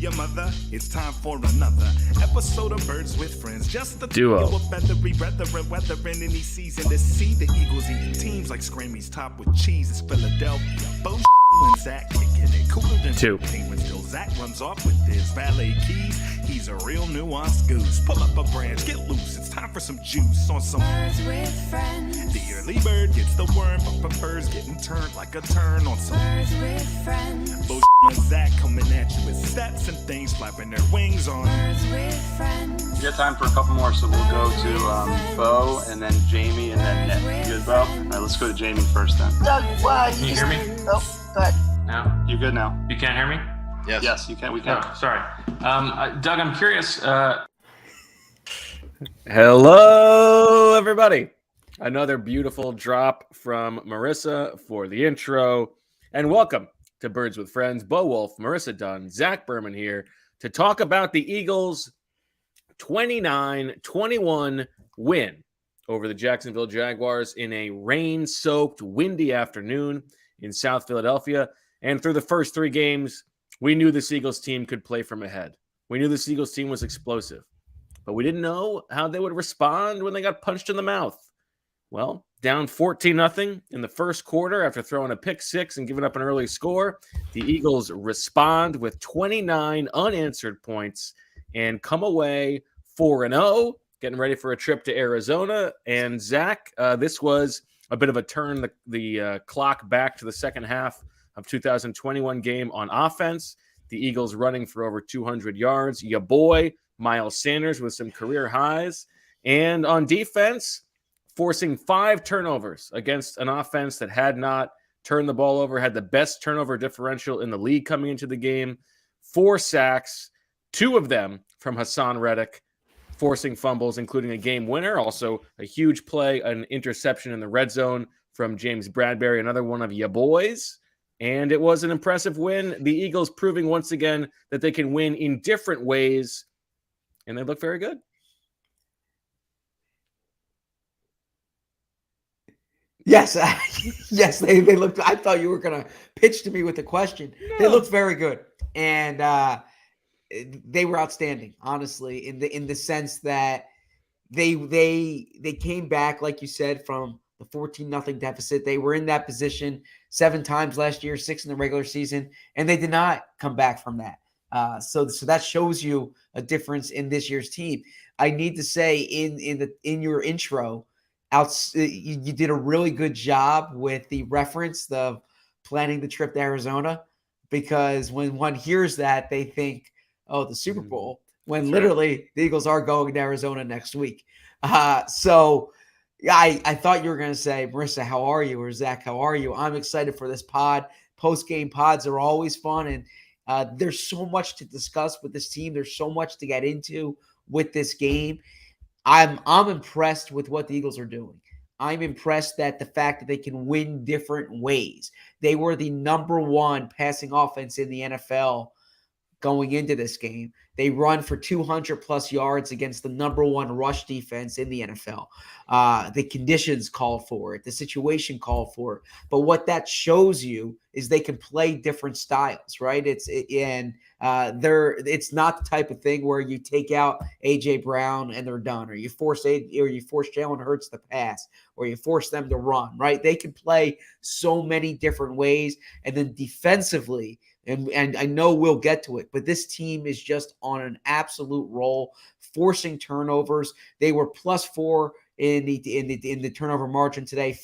your mother. It's time for another episode of Birds with Friends. Just the duo. Of feathery brethren, weather in any season to see the Eagles eating teams like Scrammy's top with cheese. It's Philadelphia. Wulf and Zach kicking it cooler than two. When still Zach runs off with his valet keys. He's a real nuanced goose. Pull up a branch, get loose. It's time for some juice on some Birds with Friends. The early bird gets the worm, but prefers getting turned like a turn on some Birds with Friends. Wulf and Zach coming at you with stats and things flapping their wings on Birds with Friends. We got time for a couple more, so we'll go to Bo, and then Jamie, and then Nick. You good, Bo? All right, let's go to Jamie first then. Doug, can you hear me? Oh, go ahead. Now? You're good now. You can't hear me? Yes. Yes, you can. We can. Oh, sorry. Doug, I'm curious. Hello, everybody. Another beautiful drop from Marissa for the intro. And welcome to Birds with Friends. Bo Wulf, Marissa Dunn, Zach Berman here to talk about the Eagles' 29-21 win over the Jacksonville Jaguars in a rain-soaked, windy afternoon in South Philadelphia. And through the first three games, we knew this Eagles team could play from ahead. We knew this Eagles team was explosive. But we didn't know how they would respond when they got punched in the mouth. Well, down 14-0 in the first quarter after throwing a pick six and giving up an early score, the Eagles respond with 29 unanswered points and come away 4-0, getting ready for a trip to Arizona. And Zach, this was a bit of a turn the clock back to the second half of 2021 game on offense. The Eagles running for over 200 yards. Your boy, Miles Sanders, with some career highs. And on defense, forcing 5 turnovers against an offense that had not turned the ball over, had the best turnover differential in the league coming into the game. 4 sacks, 2 of them from Hassan Reddick, forcing fumbles, including a game winner. Also a huge play, an interception in the red zone from James Bradbury, another one of your boys. And it was an impressive win. The Eagles proving once again that they can win in different ways. And they look very good. Yes, yes, they looked. I thought you were going to pitch to me with a question. No. They looked very good. And they were outstanding, honestly, in the sense that they came back, like you said, from the 14-0 deficit. They were in that position 7 times last year, 6 in the regular season, and they did not come back from that. So that shows you a difference in this year's team. I need to say in your intro, you did a really good job with the reference of planning the trip to Arizona, because when one hears that, they think, oh, the Super Bowl, when literally the Eagles are going to Arizona next week. So I thought you were going to say, Marissa, how are you? Or Zach, how are you? I'm excited for this pod. Post-game pods are always fun. And there's so much to discuss with this team. There's so much to get into with this game. I'm impressed with what the Eagles are doing. I'm impressed that the fact that they can win different ways. They were the number 1 passing offense in the NFL going into this game. They run for 200-plus yards against the number 1 rush defense in the NFL. The conditions called for it. The situation called for it. But what that shows you is they can play different styles, right? It's not the type of thing where you take out A.J. Brown and they're done, or you force Jalen Hurts to pass, or you force them to run, right? They can play so many different ways. And then defensively, and I know we'll get to it, but this team is just on an absolute roll, forcing turnovers. They were +4 in the turnover margin today,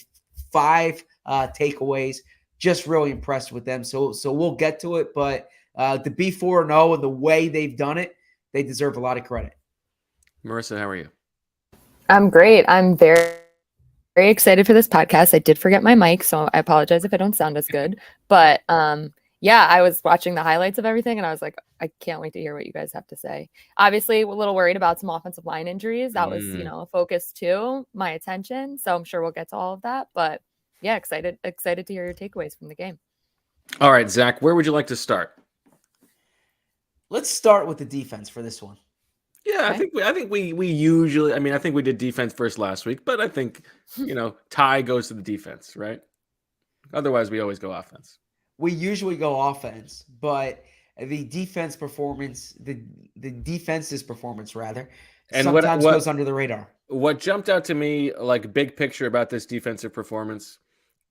5 takeaways. Just really impressed with them. So we'll get to it, but to be 4-0 and the way they've done it, they deserve a lot of credit. Marissa, how are you? I'm great. I'm very, very excited for this podcast. I did forget my mic, so I apologize if I don't sound as good. But yeah, I was watching the highlights of everything, and I was like, I can't wait to hear what you guys have to say. Obviously, we're a little worried about some offensive line injuries. That was, a focus too, my attention. So I'm sure we'll get to all of that. But yeah, excited to hear your takeaways from the game. All right, Zach, where would you like to start? Let's start with the defense for this one. Yeah, okay. I think we usually, I think we did defense first last week, but I think, tie goes to the defense, right? Otherwise, we always go offense. We usually go offense, but the defense's performance rather, And sometimes goes under the radar. What jumped out to me, like big picture about this defensive performance,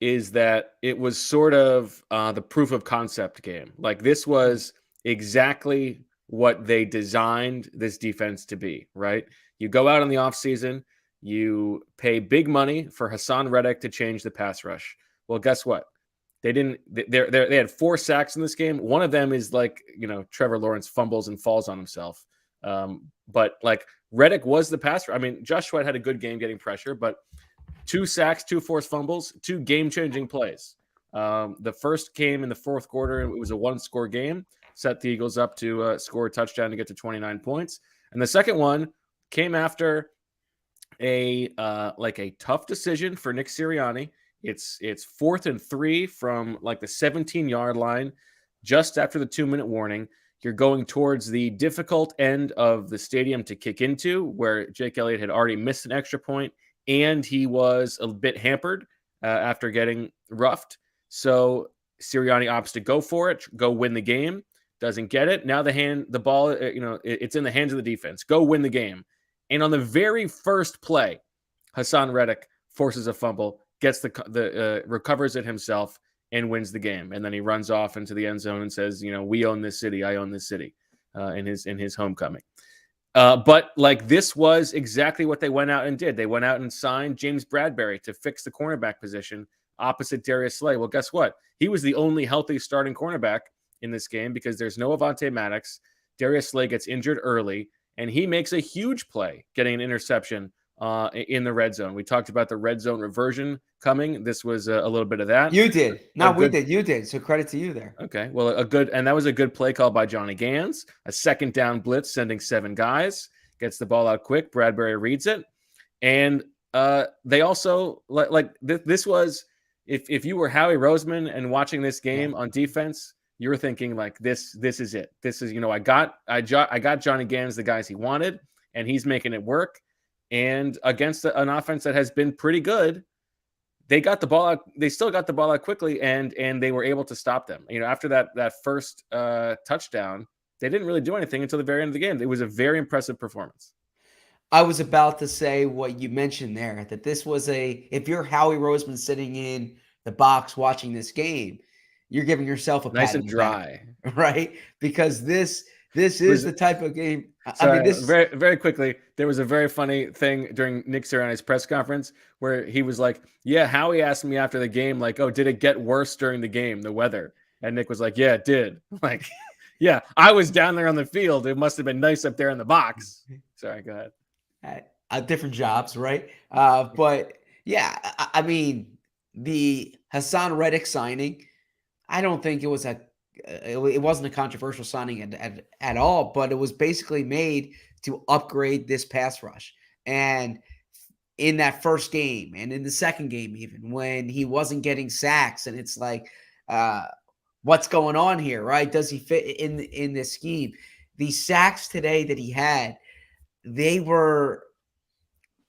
is that it was sort of the proof of concept game. Like this was exactly what they designed this defense to be, right? You go out in the offseason, you pay big money for Hassan Reddick to change the pass rush. Well, guess what? They didn't. They had 4 sacks in this game. One of them is like, Trevor Lawrence fumbles and falls on himself. But like Reddick was the passer. I mean, Josh Sweat had a good game getting pressure, but 2 sacks, 2 forced fumbles, 2 game-changing plays. The first came in the fourth quarter. It was a 1-score game, set the Eagles up to score a touchdown to get to 29 points. And the second one came after a tough decision for Nick Sirianni. It's 4th and 3 from like the 17-yard line, just after the 2-minute warning. You're going towards the difficult end of the stadium to kick into, where Jake Elliott had already missed an extra point, and he was a bit hampered after getting roughed. So Sirianni opts to go for it, go win the game. Doesn't get it. Now the ball, it's in the hands of the defense. Go win the game. And on the very first play, Hassan Reddick forces a fumble, gets recovers it himself, and wins the game. And then he runs off into the end zone and says, we own this city. I own this city in his homecoming. But like this was exactly what they went out and did. They went out and signed James Bradbury to fix the cornerback position opposite Darius Slay. Well, guess what? He was the only healthy starting cornerback in this game because there's no Avonte Maddox. Darius Slay gets injured early, and he makes a huge play, getting an interception in the red zone. We talked about the red zone reversion coming. This was a little bit of that. You did. No, we did. You did. So credit to you there. Okay. Well, that was a good play call by Johnny Gans. A second down blitz, sending 7 guys, gets the ball out quick. Bradbury reads it. And they also this was, if you were Howie Roseman and watching this game on defense, you were thinking like this is it. This is, I got Johnny Gans, the guys he wanted, and he's making it work. And against an offense that has been pretty good, they got the ball out. They still got the ball out quickly, and they were able to stop them. After that first touchdown, they didn't really do anything until the very end of the game. It was a very impressive performance. I was about to say what you mentioned there, that this was if you're Howie Roseman sitting in the box watching this game, you're giving yourself a nice and dry, right? Because this is the type of game. Sorry, very, very quickly, there was a very funny thing during Nick Sirianni's press conference where he was like, yeah, Howie asked me after the game, like, oh, did it get worse during the game, the weather? And Nick was like, yeah, it did. Like, yeah, I was down there on the field. It must have been nice up there in the box. Sorry, go ahead. Different jobs, right? But yeah, I mean, the Hassan Reddick signing, I don't think it wasn't a controversial signing at all, but it was basically made to upgrade this pass rush. And in that first game and in the second game, even when he wasn't getting sacks, and it's like, what's going on here, right? Does he fit in this scheme? The sacks today that he had, they were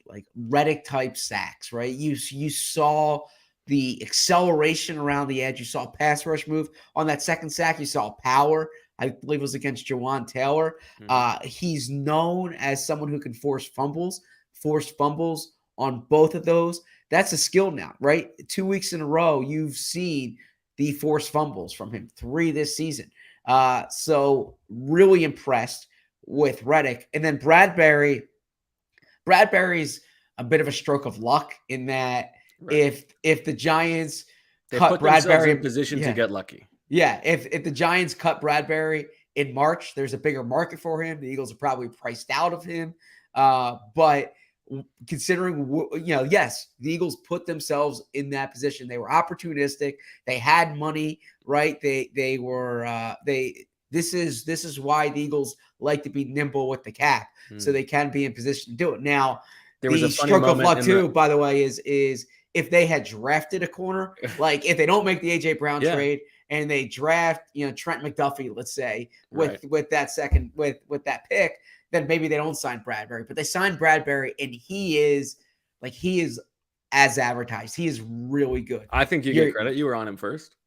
like Reddick type sacks, right? You saw the acceleration around the edge. You saw a pass rush move on that second sack. You saw power. I believe it was against Jawan Taylor. Mm-hmm. He's known as someone who can force fumbles on both of those. That's a skill now, right? 2 weeks in a row, you've seen the forced fumbles from him, 3 this season. So really impressed with Reddick. And then Bradbury's a bit of a stroke of luck in that right. If the Giants cut Bradbury in position to get lucky. Yeah, if the Giants cut Bradbury in March, there's a bigger market for him. The Eagles are probably priced out of him. But considering, yes, the Eagles put themselves in that position. They were opportunistic. They had money, right? They were this is why the Eagles like to be nimble with the cap, so they can be in position to do it. Now, there was a stroke of luck too, by the way, is if they had drafted a corner, like if they don't make the AJ Brown trade and they draft, Trent McDuffie, let's say, with that pick, then maybe they don't sign Bradbury. But they signed Bradbury, and he is as advertised. He is really good. I think you get credit. You were on him first.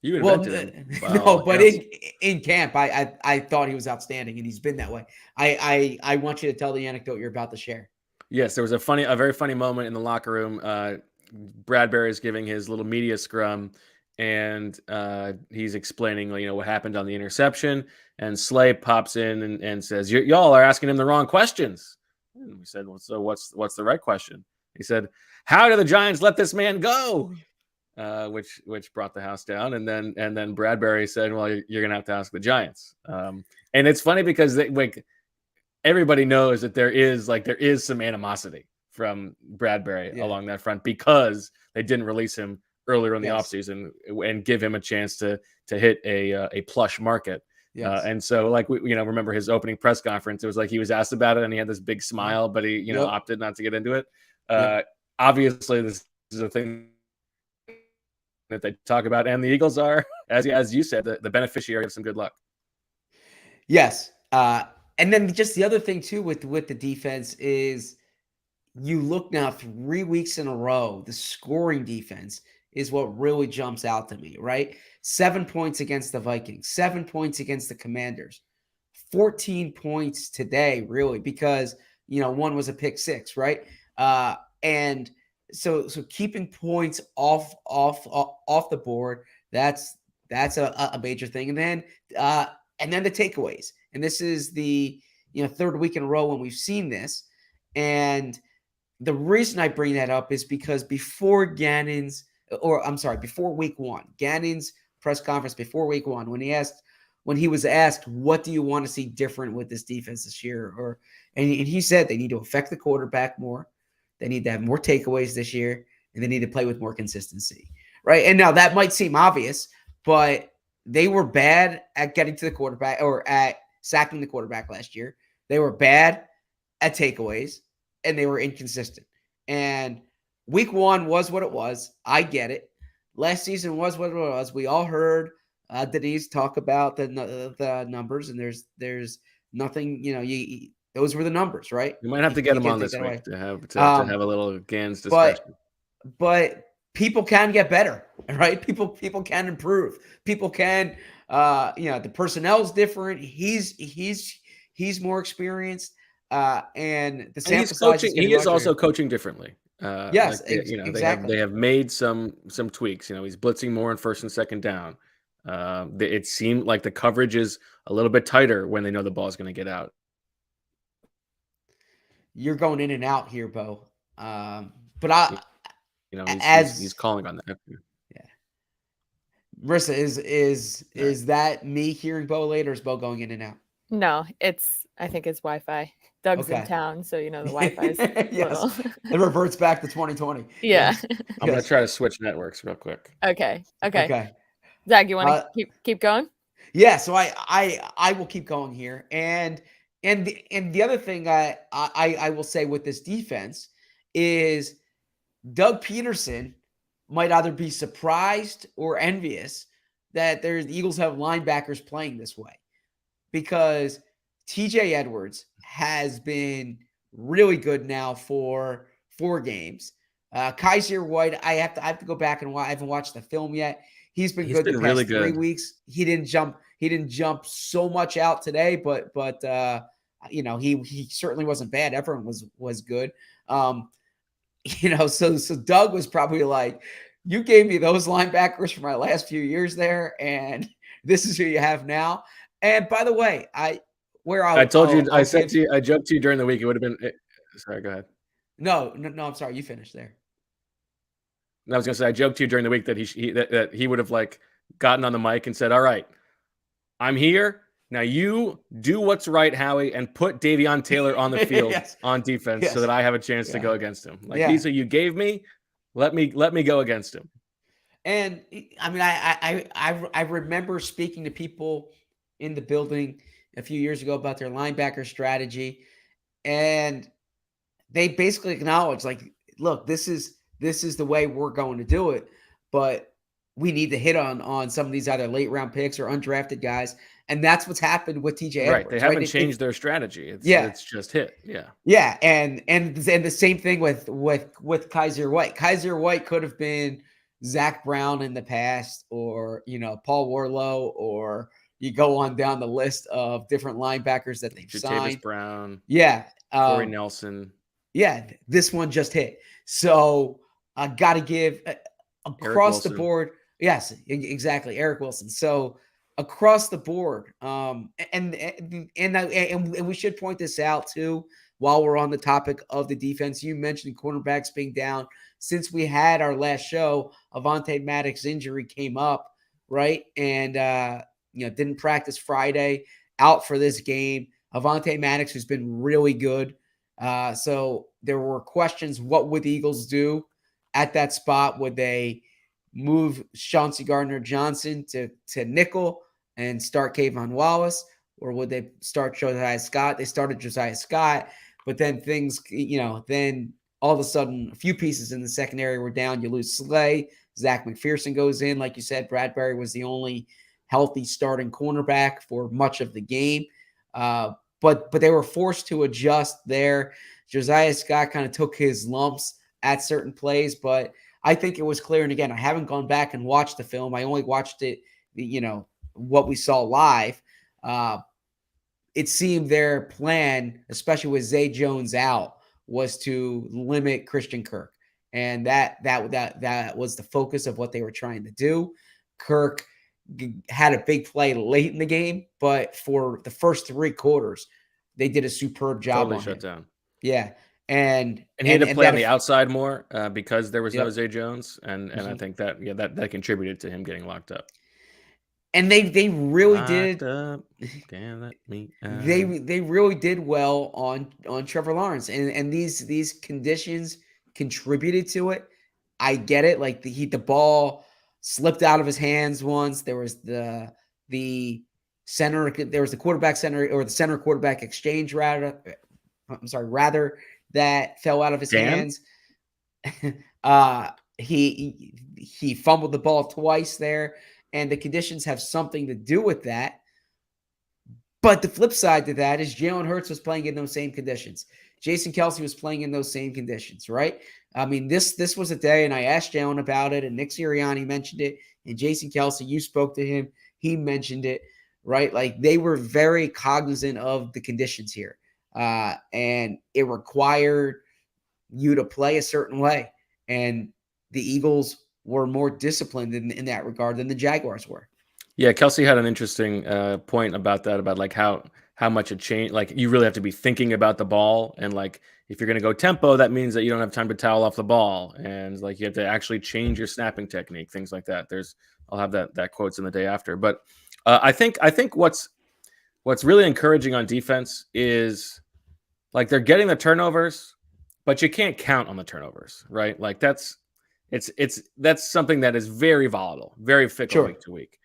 You Well, invented him. by no, all but accounts. in camp, I thought he was outstanding, and he's been that way. I want you to tell the anecdote you're about to share. Yes, there was a very funny moment in the locker room. Bradbury is giving his little media scrum, and he's explaining, what happened on the interception. And Slay pops in and says, "Y'all are asking him the wrong questions." And we said, "Well, so what's the right question?" He said, "How did the Giants let this man go?" Which brought the house down. And then Bradbury said, "Well, you're gonna have to ask the Giants." And it's funny because everybody knows that there is some animosity from Bradbury along that front because they didn't release him earlier in the offseason and give him a chance to hit a plush market. Yes. And so remember his opening press conference, it was like he was asked about it and he had this big smile, but he, opted not to get into it. Obviously this is a thing that they talk about, and the Eagles are, as you said, the beneficiary of some good luck. Yes. And then just the other thing too with the defense is you look now 3 weeks in a row, the scoring defense is what really jumps out to me, right? 7 points against the Vikings, 7 points against the Commanders, 14 points today, really, because, one was a pick six, right? And so keeping points off the board, that's a major thing. And then the takeaways. And this is the third week in a row when we've seen this. And the reason I bring that up is because before week one, Gannon's press conference before week one, when he was asked, what do you want to see different with this defense this year? And he said they need to affect the quarterback more. They need to have more takeaways this year, and they need to play with more consistency, right? And now that might seem obvious, but they were bad at getting to the quarterback or at sacking the quarterback last year. They were bad at takeaways, and they were inconsistent. And week one was what it was. I get it. Last season was what it was. We all heard Denise talk about the numbers, and there's nothing. Those were the numbers, right? You might have to get him on this week to have a little Gans discussion. But people can get better, right? People can improve. People can, the personnel's different. He's more experienced, and the sample size he is also coaching differently. Yes, exactly. They have made some tweaks. He's blitzing more in first and second down. It seemed like the coverage is a little bit tighter when they know the ball is going to get out. You're going in and out here, Bo. But he's calling on that. Yeah. Marissa, is that me hearing Bo later, or is Bo going in and out? No, I think it's Wi-Fi. Doug's in town, so the Wi-Fi is yes. It reverts back to 2020. Yeah. I'm gonna try to switch networks real quick. Okay. Zach, you want to keep going? Yeah, so I will keep going here. And the other thing I will say with this defense is Doug Pederson might either be surprised or envious that the Eagles have linebackers playing this way, because TJ Edwards has been really good now for 4 games. Kaiser White, I have to go back and watch. I haven't watched the film yet. He's been good the past really 3 weeks. He didn't jump so much out today, but he certainly wasn't bad. Everyone was good. So Doug was probably like, you gave me those linebackers for my last few years there, and this is who you have now. And by the way, I joked to you during the week. It would have been. Sorry, go ahead. No, I'm sorry. You finished there. I was going to say, I joked to you during the week that he would have gotten on the mic and said, "All right, I'm here. Now you do what's right, Howie, and put Davion Taylor on the field on defense so that I have a chance to go against him. These who you gave me, let me go against him." And I mean, I remember speaking to people in the building a few years ago about their linebacker strategy, and they basically acknowledged, look, this is the way we're going to do it, but we need to hit on some of these either late round picks or undrafted guys. And that's what's happened with TJ Edwards. Right. They haven't changed their strategy. It's just hit. Yeah. Yeah. And the same thing with Kaiser White. Kaiser White could have been Zach Brown in the past, or Paul Warlow, or you go on down the list of different linebackers that they've signed. Brown, Yeah, Corey Nelson. Yeah, this one just hit. So I got to give across the board. Yes, exactly, Eric Wilson. So across the board, and we should point this out too. While we're on the topic of the defense, you mentioned cornerbacks being down. Since we had our last show, Avonte Maddox's injury came up, right? And didn't practice Friday, out for this game. Avonte Maddox has been really good. So there were questions: what would the Eagles do at that spot? Would they move Chauncey Gardner-Johnson to nickel and start Kayvon Wallace, or would they start Josiah Scott? They started Josiah Scott, but then things, then all of a sudden a few pieces in the secondary were down. You lose Slay. Zach McPherson goes in. Like you said, Bradbury was the only healthy starting cornerback for much of the game. But they were forced to adjust there. Josiah Scott kind of took his lumps at certain plays, but I think it was clear. And again, I haven't gone back and watched the film. I only watched it, what we saw live. It seemed their plan, especially with Zay Jones out, was to limit Christian Kirk. And that was the focus of what they were trying to do. Kirk had a big play late in the game, but for the first 3 quarters, they did a superb job. Totally shut down. Yeah. And he had to play on the outside more because there was no Zay Jones. And I think that contributed to him getting locked up. And they really did. Can't let me out. They really did well on Trevor Lawrence, and these conditions contributed to it. I get it. Like the ball slipped out of his hands once. There was the center. There was the quarterback center, or the center quarterback exchange rather that fell out of his hands. He fumbled the ball twice there. And the conditions have something to do with that. But the flip side to that is Jalen Hurts was playing in those same conditions. Jason Kelce was playing in those same conditions, right? I mean, this was a day, and I asked Jalen about it, and Nick Sirianni mentioned it, and Jason Kelce, you spoke to him, he mentioned it, right? Like, they were very cognizant of the conditions here. And it required you to play a certain way. And the Eagles were more disciplined in that regard than the Jaguars were. Yeah, Kelce had an interesting point about that, about like how much it changed. Like, you really have to be thinking about the ball, and like if you're going to go tempo, that means that you don't have time to towel off the ball, and like you have to actually change your snapping technique, things like that. I'll have that quotes in the day after, but I think what's really encouraging on defense is like they're getting the turnovers, but you can't count on the turnovers, right? Like that's something that is very volatile, very fickle week to week.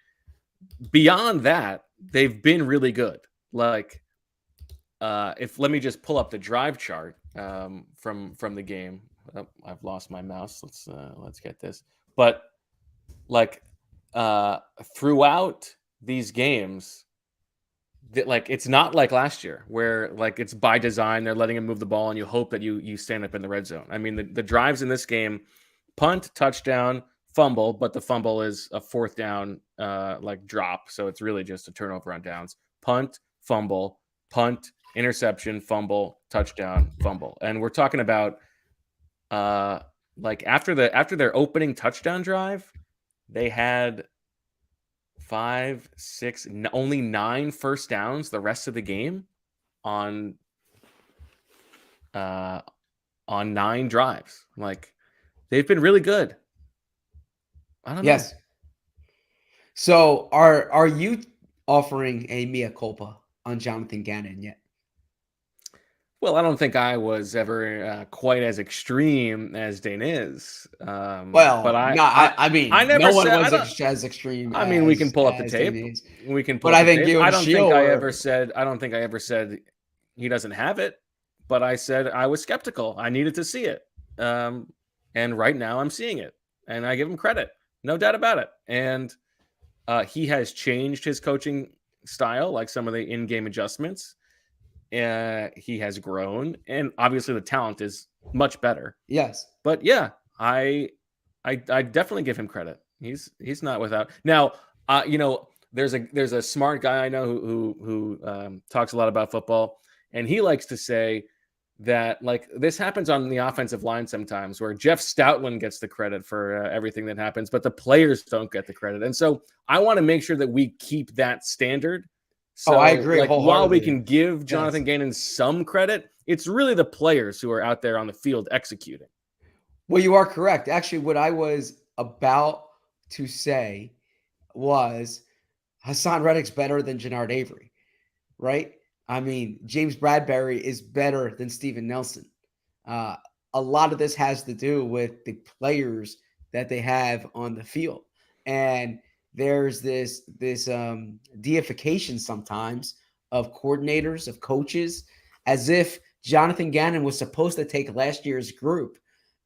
Beyond that, they've been really good. Like, let me just pull up the drive chart from the game. Oh, I've lost my mouse. Let's get this. But like throughout these games, like it's not like last year where like it's by design. They're letting him move the ball, and you hope that you stand up in the red zone. I mean, the drives in this game. Punt, touchdown, fumble, but the fumble is a 4th down like drop, so it's really just a turnover on downs. Punt, fumble, punt, interception, fumble, touchdown, fumble. And we're talking about like after their opening touchdown drive, they had 5, 6, only 9 first downs the rest of the game on 9 drives. Like, they've been really good. I don't know. Yes. So are you offering a mea culpa on Jonathan Gannon yet? Well, I don't think I was ever quite as extreme as Dane is. But I mean, I never no one was as extreme. I mean, we can pull up the tape. We can pull but up I think tape. you I don't think I ever said he doesn't have it. But I said I was skeptical. I needed to see it. And right now I'm seeing it, and I give him credit, no doubt about it. And he has changed his coaching style, like some of the in-game adjustments. He has grown, and obviously the talent is much better. Yes. But yeah, I I definitely give him credit. He's not without. Now, there's a smart guy I know who talks a lot about football, and he likes to say that like this happens on the offensive line sometimes, where Jeff Stoutland gets the credit for everything that happens, but the players don't get the credit. And so I want to make sure that we keep that standard. So, I agree. Like, while we can give Yes. Jonathan Gannon some credit, it's really the players who are out there on the field executing. Well, you are correct. Actually, what I was about to say was Hassan Reddick's better than Jannard Avery, right? I mean, James Bradbury is better than Steven Nelson. A lot of this has to do with the players that they have on the field. And there's this deification sometimes of coordinators, of coaches, as if Jonathan Gannon was supposed to take last year's group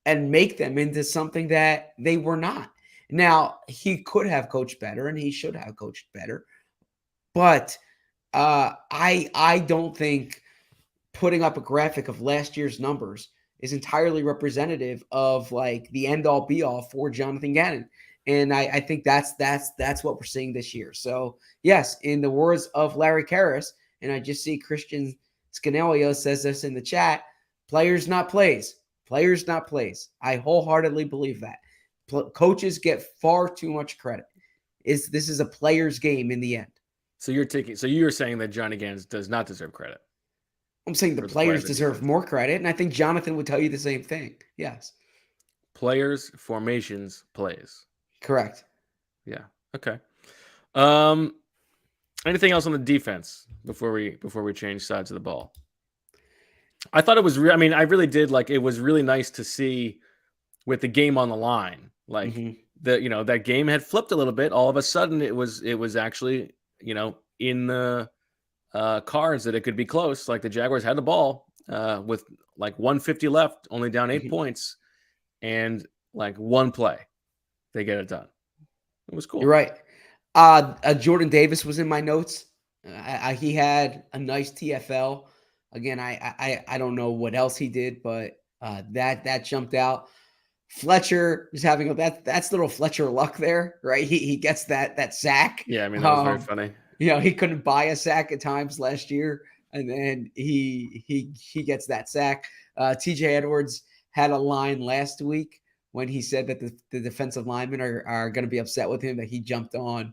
and make them into something that they were not. Now, he could have coached better, and he should have coached better. But I don't think putting up a graphic of last year's numbers is entirely representative of like the end all be all for Jonathan Gannon. And I think that's what we're seeing this year. So yes, in the words of Larry Karras, and I just see Christian Scanelio says this in the chat, players not plays. Players not plays. I wholeheartedly believe that. Coaches get far too much credit. This is a player's game in the end. So you're saying that Johnny Gannon does not deserve credit. I'm saying the players deserve more credit, and I think Jonathan would tell you the same thing. Yes. Players, formations, plays. Correct. Yeah. Okay. Anything else on the defense before we change sides of the ball? I thought it was. I really did. Like, it was really nice to see with the game on the line. Like that game had flipped a little bit. All of a sudden, it was actually in the cards that it could be close. Like the Jaguars had the ball with like 150 left, only down 8 points, and like one play, they get it done. It was cool. You're right. Jordan Davis was in my notes. He had a nice TFL. Again, I don't know what else he did, but that jumped out. Fletcher is having that's little Fletcher luck there, right? He gets that sack. Yeah, that was very funny. He couldn't buy a sack at times last year, and then he gets that sack. TJ Edwards had a line last week when he said that the defensive linemen are going to be upset with him that he jumped on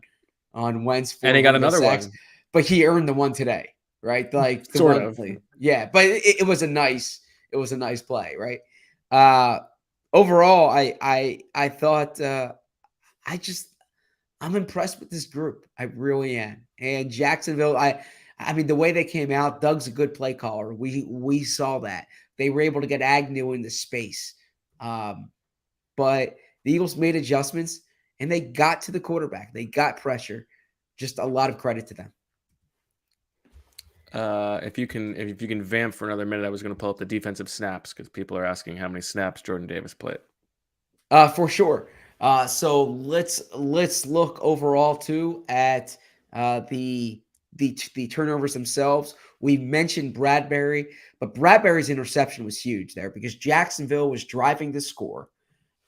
Wentz, and he got another sacks, one, but he earned the one today, right? Like sort of, yeah. But it was a nice play, right? Overall, I thought I'm impressed with this group. I really am. And Jacksonville, I mean, the way they came out, Doug's a good play caller. We saw that. They were able to get Agnew into space. But the Eagles made adjustments, and they got to the quarterback. They got pressure. Just a lot of credit to them. If you can vamp for another minute, I was going to pull up the defensive snaps because people are asking how many snaps Jordan Davis played. For sure. So let's look overall too at the turnovers themselves. We mentioned Bradbury, but Bradbury's interception was huge there because Jacksonville was driving the score,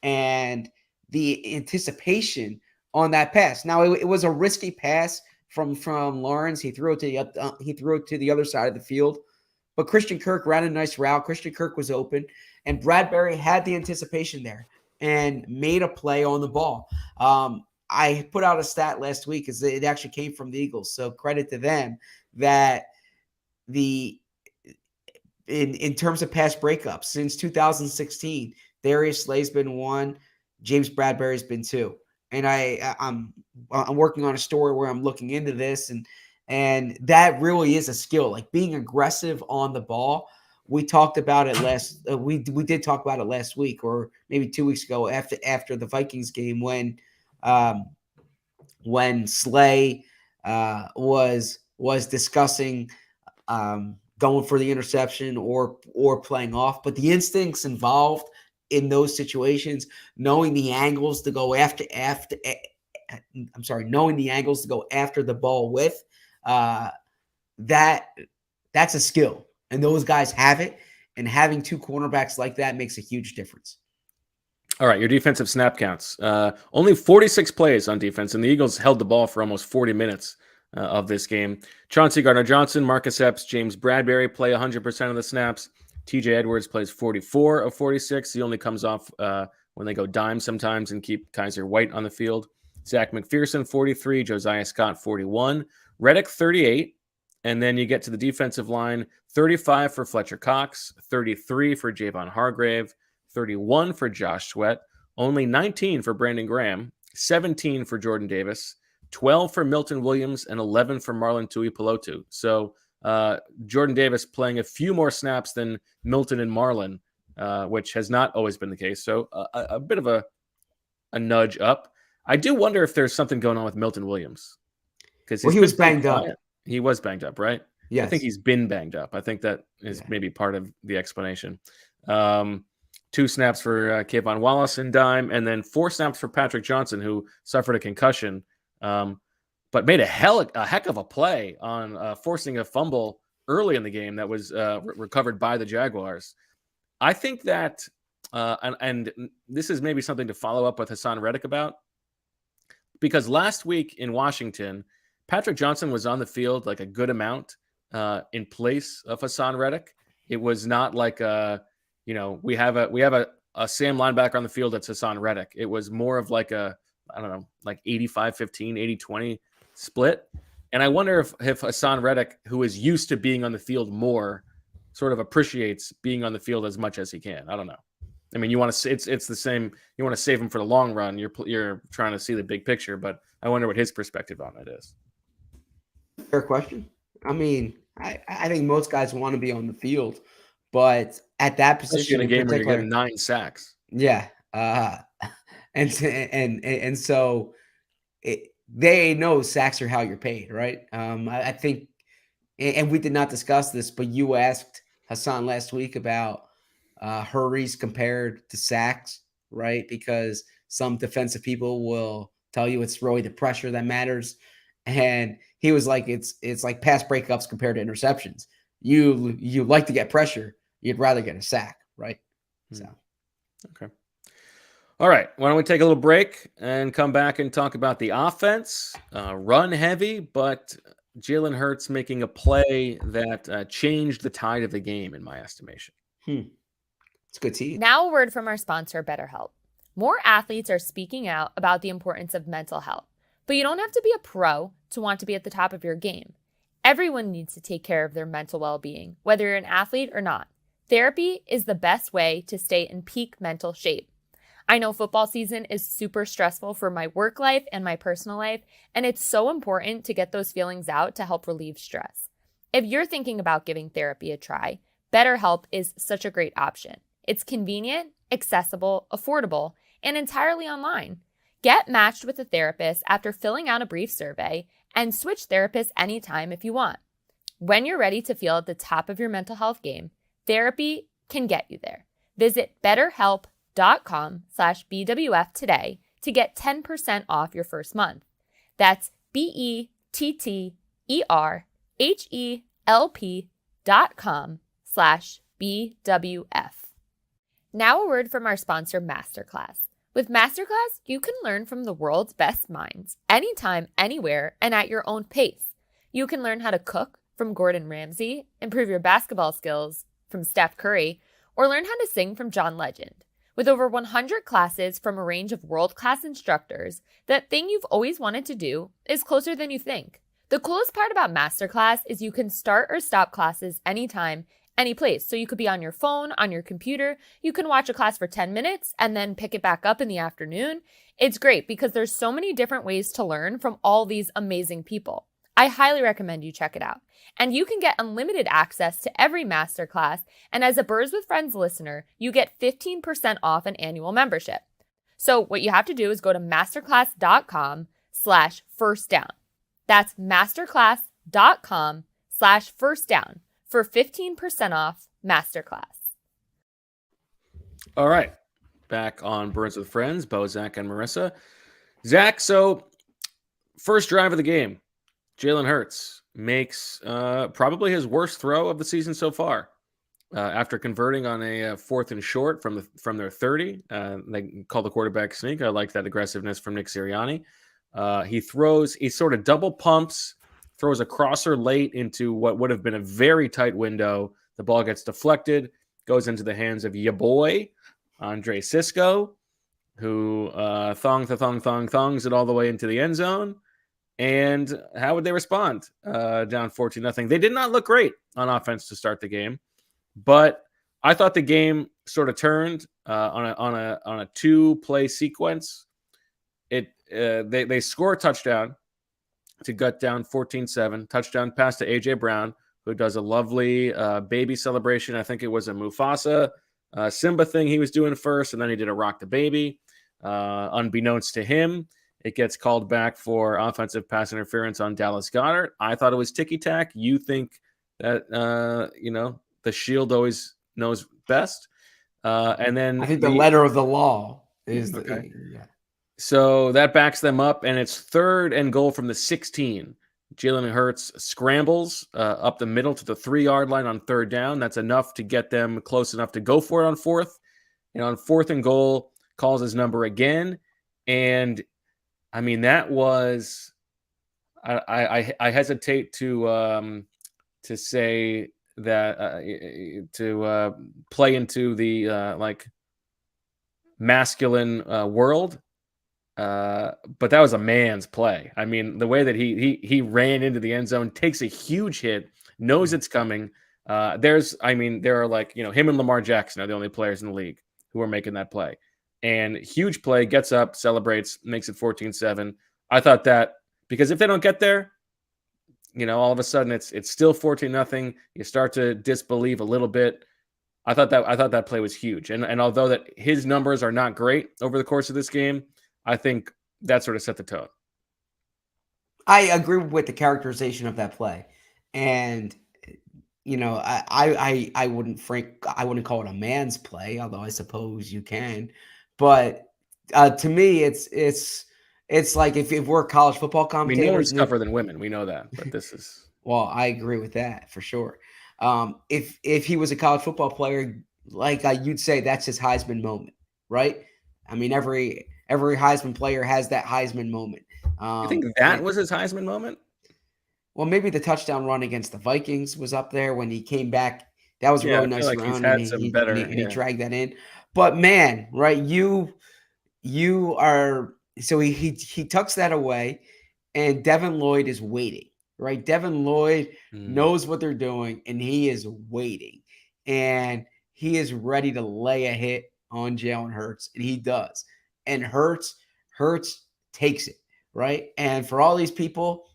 and the anticipation on that pass. Now it was a risky pass from Lawrence. He threw it to the other side of the field, but Christian Kirk ran a nice route. Christian Kirk was open, and Bradbury had the anticipation there and made a play on the ball. I put out a stat last week because it actually came from the Eagles, so credit to them that in terms of pass breakups since 2016, Darius Slay's been 1, James Bradbury's been 2. And I'm working on a story where I'm looking into this, and that really is a skill, like being aggressive on the ball. We talked about it we did talk about it last week or maybe 2 weeks ago after the Vikings game when Slay was discussing going for the interception or playing off, but the instincts involved in those situations, knowing the angles to go knowing the angles to go after the ball with, that's a skill. And those guys have it. And having two cornerbacks like that makes a huge difference. All right, your defensive snap counts. Only 46 plays on defense, and the Eagles held the ball for almost 40 minutes of this game. Chauncey Gardner-Johnson, Marcus Epps, James Bradbury play 100% of the snaps. TJ Edwards plays 44 of 46. He only comes off when they go dime sometimes and keep Kaiser White on the field. Zach McPherson, 43. Josiah Scott, 41. Reddick, 38. And then you get to the defensive line, 35 for Fletcher Cox, 33 for Javon Hargrave, 31 for Josh Sweat, only 19 for Brandon Graham, 17 for Jordan Davis, 12 for Milton Williams, and 11 for Marlon Tuipulotu. So Jordan Davis playing a few more snaps than Milton and Marlon, which has not always been the case. So a bit of a nudge up. I do wonder if there's something going on with Milton Williams. Because he was banged up. He was banged up, right? Yes. I think he's been banged up. I think that is maybe part of the explanation. 2 snaps for Kayvon Wallace in dime, and then 4 snaps for Patrick Johnson, who suffered a concussion, but made a heck of a play on forcing a fumble early in the game that was recovered by the Jaguars. I think that, and this is maybe something to follow up with Hassan Reddick about, because last week in Washington, Patrick Johnson was on the field like a good amount in place of Hassan Reddick. It was not like we have a Sam linebacker on the field that's Hassan Reddick. It was more of like a, I don't know, like 85-15, 80-20 split. And I wonder if Hassan Reddick, who is used to being on the field more, sort of appreciates being on the field as much as he can. I don't know. I mean, you want to, it's the same. You want to save him for the long run. You're trying to see the big picture, but I wonder what his perspective on it is. Fair question. I mean, I think most guys want to be on the field, but at that position, in a game where you're getting 9 sacks. Yeah, and so they know sacks are how you're paid, right? I think, and we did not discuss this, but you asked Hassan last week about hurries compared to sacks, right? Because some defensive people will tell you it's really the pressure that matters, and he was like, it's like pass breakups compared to interceptions. You like to get pressure, you'd rather get a sack, right? So, okay. All right. Why don't we take a little break and come back and talk about the offense? Run heavy, but Jalen Hurts making a play that changed the tide of the game, in my estimation. It's good to see. Now a word from our sponsor, BetterHelp. More athletes are speaking out about the importance of mental health, but you don't have to be a pro to want to be at the top of your game. Everyone needs to take care of their mental well-being, whether you're an athlete or not. Therapy is the best way to stay in peak mental shape. I know football season is super stressful for my work life and my personal life, and it's so important to get those feelings out to help relieve stress. If you're thinking about giving therapy a try, BetterHelp is such a great option. It's convenient, accessible, affordable, and entirely online. Get matched with a therapist after filling out a brief survey and switch therapists anytime if you want. When you're ready to feel at the top of your mental health game, therapy can get you there. Visit betterhelp.com/BWF today to get 10% off your first month. That's BetterHelp.com/BWF. Now a word from our sponsor, Masterclass. With Masterclass, you can learn from the world's best minds, anytime, anywhere, and at your own pace. You can learn how to cook from Gordon Ramsay, improve your basketball skills from Steph Curry, or learn how to sing from John Legend. With over 100 classes from a range of world-class instructors, that thing you've always wanted to do is closer than you think. The coolest part about Masterclass is you can start or stop classes anytime, any place. So you could be on your phone, on your computer. You can watch a class for 10 minutes and then pick it back up in the afternoon. It's great because there's so many different ways to learn from all these amazing people. I highly recommend you check it out. And you can get unlimited access to every masterclass. And as a Birds with Friends listener, you get 15% off an annual membership. So what you have to do is go to masterclass.com/firstdown. That's masterclass.com/firstdown for 15% off Masterclass. All right. Back on Birds with Friends, Bo, Zach, and Marissa. Zach, so first drive of the game, Jalen Hurts makes probably his worst throw of the season so far. after converting on a 4th and short from their 30. They call the quarterback sneak. I like that aggressiveness from Nick Sirianni. He sort of double pumps, throws a crosser late into what would have been a very tight window. The ball gets deflected, goes into the hands of ya boy, Andre Cisco, who thongs it all the way into the end zone. And how would they respond? Down 14-0. They did not look great on offense to start the game, but I thought the game sort of turned on a 2-play sequence. They score a touchdown to gut down 14-7. Touchdown pass to AJ Brown, who does a lovely baby celebration. I think it was a Mufasa Simba thing he was doing first, and then he did a rock the baby. Unbeknownst to him, it gets called back for offensive pass interference on Dallas Goedert. I thought it was ticky-tack. You think that, the shield always knows best. And then I think the letter of the law is okay. Yeah. So that backs them up, and it's 3rd and goal from the 16. Jalen Hurts scrambles up the middle to the 3-yard line on 3rd down. That's enough to get them close enough to go for it on 4th. And on 4th and goal, calls his number again. And I mean, that was I hesitate to say that to play into the masculine world, but that was a man's play. I mean, the way that he ran into the end zone, takes a huge hit, knows it's coming. There are him and Lamar Jackson are the only players in the league who are making that play. And huge play, gets up, celebrates, makes it 14-7. I thought that because if they don't get there, all of a sudden it's still 14-0. You start to disbelieve a little bit. I thought that play was huge. And although that his numbers are not great over the course of this game, I think that sort of set the tone. I agree with the characterization of that play. And I wouldn't call it a man's play, although I suppose you can. But to me, it's like if we're college football commentators, we know it's tougher than women. We know that, but this is well, I agree with that for sure. If he was a college football player, you'd say that's his Heisman moment, right? I mean, every Heisman player has that Heisman moment. You think that was his Heisman moment? Well, maybe the touchdown run against the Vikings was up there when he came back. That was a really nice run, and he dragged that in. But man, right? You are so he tucks that away, and Devin Lloyd is waiting, right? Devin Lloyd knows what they're doing, and he is waiting, and he is ready to lay a hit on Jalen Hurts, and he does. And Hurts takes it, right? And for all these people,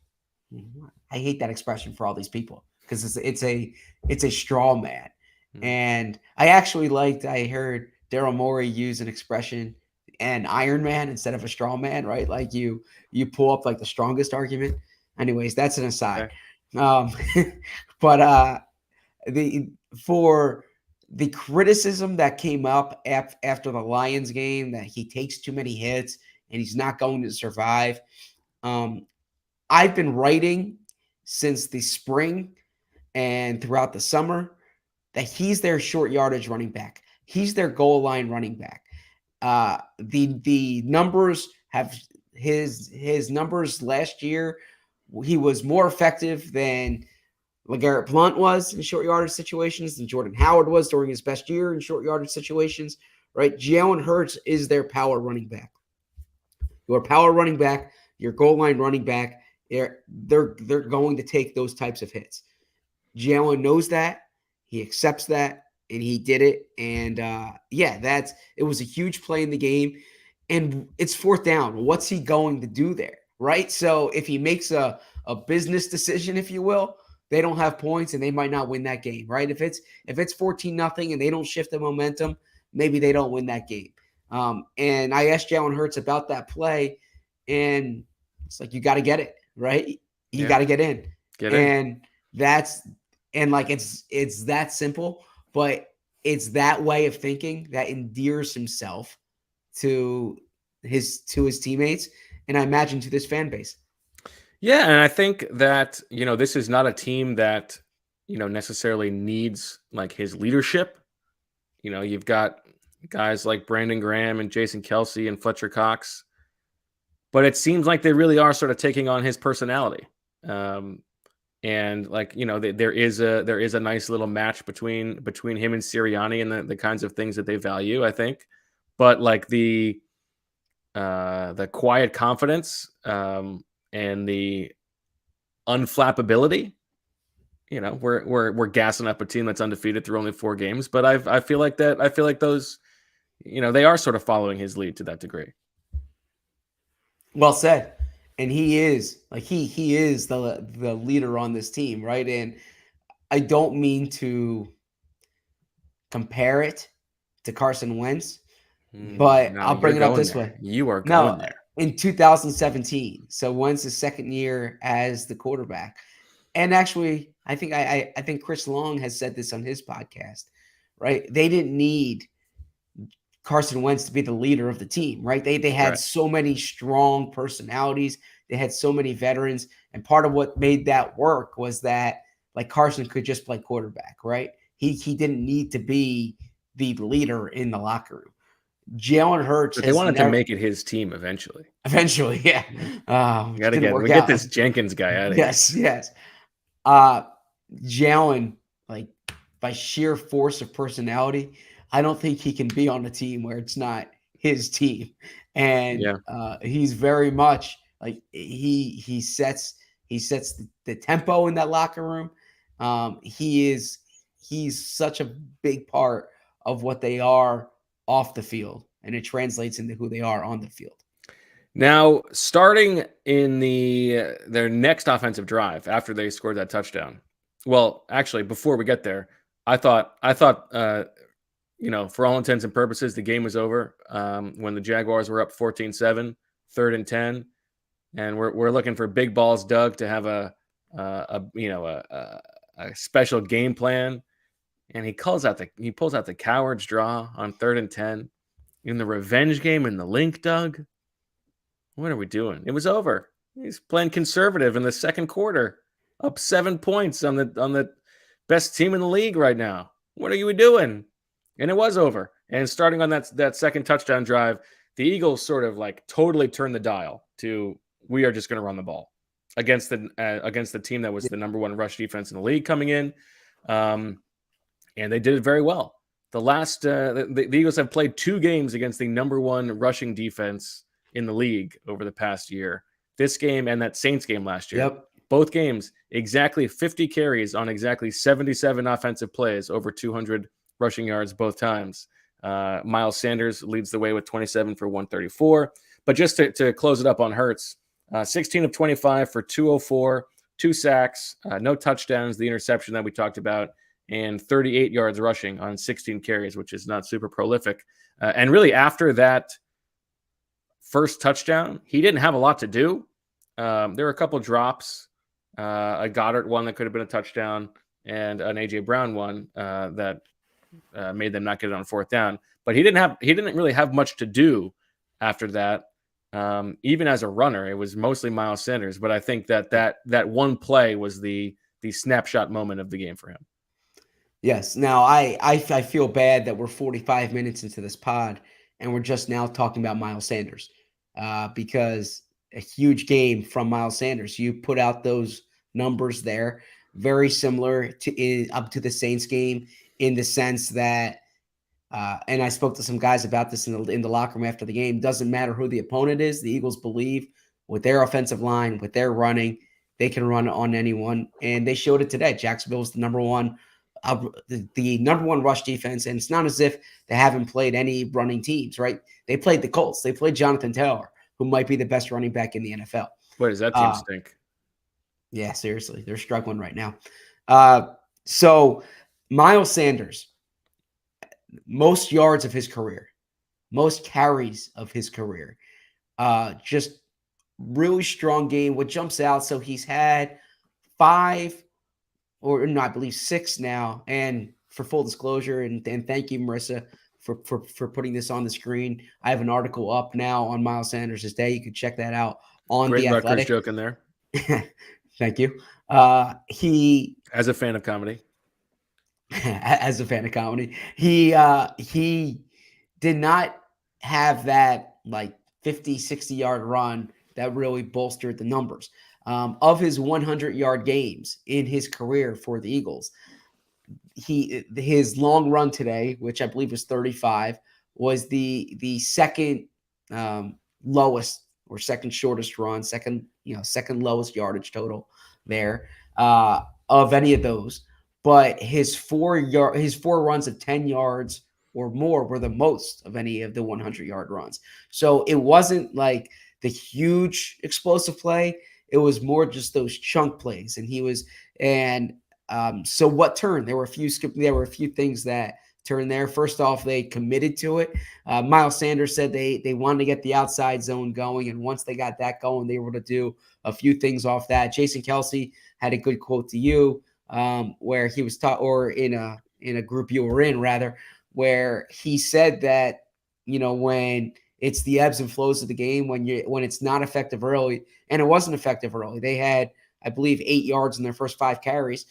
I hate that expression, for all these people, because it's a straw man. And I heard Daryl Morey use an expression, an Iron Man instead of a straw man, right? Like you pull up like the strongest argument. Anyways, that's an aside. Okay. But for the criticism that came up after the Lions game, that he takes too many hits and he's not going to survive. I've been writing since the spring and throughout the summer that he's their short yardage running back. He's their goal line running back. The numbers have his numbers last year. He was more effective than LeGarrette Blount was in short yardage situations, than Jordan Howard was during his best year in short yardage situations, right? Jalen Hurts is their power running back. Your power running back, your goal line running back, they're going to take those types of hits. Jalen knows that. He accepts that, and he did it. And it was a huge play in the game. And it's 4th down. What's he going to do there, right? So if he makes a business decision, if you will, they don't have points and they might not win that game, right? If it's 14-0 and they don't shift the momentum, maybe they don't win that game. And I asked Jalen Hurts about that play, and it's like, you got to get it, right? You got to get in. And it's that simple, but it's that way of thinking that endears himself to his teammates, and I imagine to this fan base. Yeah, and I think that, this is not a team that, necessarily needs like his leadership. You've got guys like Brandon Graham and Jason Kelsey and Fletcher Cox, but it seems like they really are sort of taking on his personality. And like, there is a nice little match between him and Sirianni and the kinds of things that they value, I think. But like the quiet confidence and the unflappability, we're gassing up a team that's undefeated through only 4 games. But I feel like those, they are sort of following his lead to that degree. Well said. And he is the leader on this team, right? And I don't mean to compare it to Carson Wentz, but I'll bring it up this way. You are going there. In 2017, so Wentz's second year as the quarterback. And actually, I think Chris Long has said this on his podcast, right? They didn't need Carson Wentz to be the leader of the team, right? They had so many strong personalities. They had so many veterans. And part of what made that work was that like Carson could just play quarterback, right? He didn't need to be the leader in the locker room. Jalen Hurts. But they wanted to make it his team eventually. Eventually, yeah. We get this Jenkins guy out of here. Yes. Jalen, like by sheer force of personality, I don't think he can be on a team where it's not his team. And he's very much like he sets the tempo in that locker room. He's such a big part of what they are off the field, and it translates into who they are on the field. Now, starting in their next offensive drive after they scored that touchdown. Well, actually, before we get there, I thought for all intents and purposes, the game was over when the Jaguars were up 14-7, 3rd and 10, and we're looking for big balls, Doug, to have a special game plan, and he pulls out the coward's draw on 3rd and 10 in the revenge game in the link, Doug. What are we doing? It was over. He's playing conservative in the second quarter, up 7 points on the best team in the league right now. What are you doing? And it was over. And starting on that second touchdown drive, the Eagles sort of like totally turned the dial to we are just going to run the ball against the team that was the number 1 rush defense in the league coming in, and they did it very well. The Eagles have played 2 games against the number 1 rushing defense in the league over the past year. This game and that Saints game last year. Yep. Both games, exactly 50 carries on exactly 77 offensive plays, over 200 rushing yards both times. Miles Sanders leads the way with 27 for 134. But just to close it up on Hurts, 16 of 25 for 204, 2 sacks, no touchdowns, the interception that we talked about, and 38 yards rushing on 16 carries, which is not super prolific. And really after that first touchdown, he didn't have a lot to do. There were a couple drops, a Goddard one that could have been a touchdown, and an A.J. Brown one that made them not get it on 4th down. But he didn't really have much to do after that. Even as a runner, it was mostly Miles Sanders. But I think that one play was the snapshot moment of the game for him. Yes. Now, I feel bad that we're 45 minutes into this pod and we're just now talking about Miles Sanders because a huge game from Miles Sanders. You put out those numbers there, very similar up to the Saints game in the sense that, and I spoke to some guys about this in the locker room after the game. Doesn't matter who the opponent is. The Eagles believe with their offensive line, with their running, they can run on anyone, and they showed it today. Jacksonville was the number 1 rush defense, and it's not as if they haven't played any running teams, right? They played the Colts. They played Jonathan Taylor, who might be the best running back in the NFL. Wait, does that team stink? Yeah, seriously. They're struggling right now. So Miles Sanders, most yards of his career, most carries of his career, just really strong game. What jumps out, so he's had 5 or no, I believe 6 now. And for full disclosure, and thank you, Marissa, for putting this on the screen. I have an article up now on Miles Sanders' day. You can check that out on Great The Rutgers Athletic. joke in there. Thank you. As a fan of comedy. As a fan of comedy, he did not have that like 50, 60-yard run that really bolstered the numbers. Of his 100-yard games in his career for the Eagles, his long run today, which I believe was 35, was the second lowest or second shortest run, second lowest yardage total there of any of those. But his four runs of 10 yards or more were the most of any of the 100-yard runs. So it wasn't like the huge explosive play. It was more just those chunk plays. So what turned? There were a few things that turned there. First off, they committed to it. Miles Sanders said they wanted to get the outside zone going, and once they got that going, they were able to do a few things off that. Jason Kelsey had a good quote to you, where he was taught, or in a group you were in rather, where he said that when it's the ebbs and flows of the game, when it's not effective early, and it wasn't effective early. They had, I believe, 8 yards in their first 5 carries.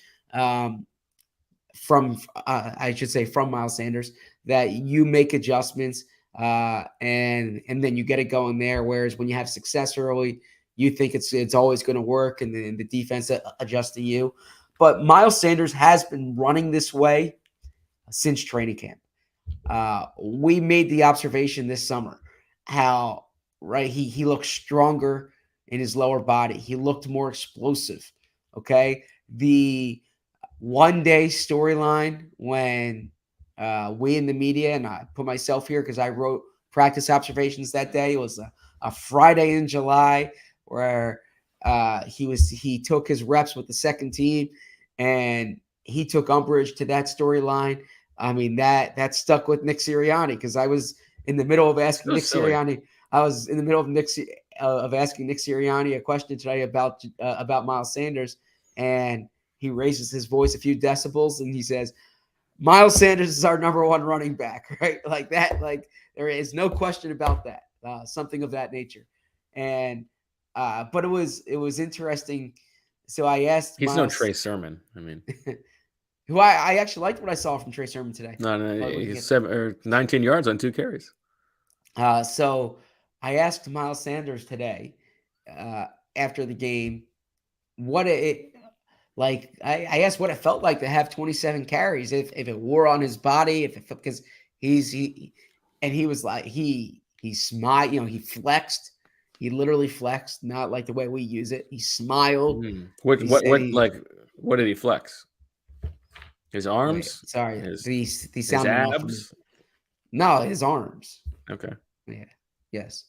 From Miles Sanders, that you make adjustments and then you get it going there. Whereas when you have success early, you think it's always going to work, and then the defense adjusts to you. But Miles Sanders has been running this way since training camp. We made the observation this summer how he looked stronger in his lower body. He looked more explosive. Okay, the one-day storyline when we in the media, and I put myself here because I wrote practice observations that day. It was a Friday in July where he took his reps with the second team, and he took umbrage to that storyline. I mean, that stuck with Nick Sirianni, because I was in the middle of asking Nick Sirianni. I was in the middle of asking Nick Sirianni a question today about Miles Sanders, and he raises his voice a few decibels and he says, Miles Sanders is our number 1 running back, right? Like that, like there is no question about that, something of that nature. And, but it was interesting. So I asked, he's no Trey Sermon. I mean, who I actually liked what I saw from Trey Sermon today. No, he's 19 yards on 2 carries. So I asked Miles Sanders today, after the game, I asked what it felt like to have 27 carries, if it wore on his body, because he was like, he smiled, he flexed. He literally flexed, not like the way we use it. He smiled. What did he flex? His arms? Wait, sorry. His abs? No, his arms. Okay. Yeah. Yes.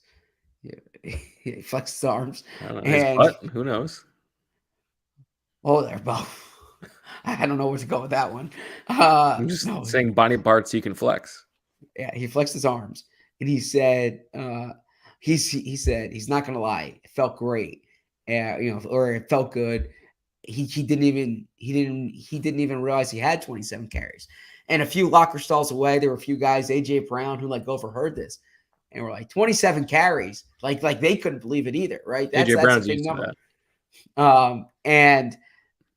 Yeah. He flexed his arms. I don't know. His butt? Who knows? Oh, they're both. I don't know where to go with that one. I'm just saying body parts you can flex. Yeah, he flexed his arms, and he said, he said he's not gonna lie, it felt great, or it felt good. He didn't even realize he had 27 carries, and a few locker stalls away, there were a few guys, AJ Brown, who overheard this, and were like 27 carries, like they couldn't believe it either, right? That's Brown's a big used number. To that. And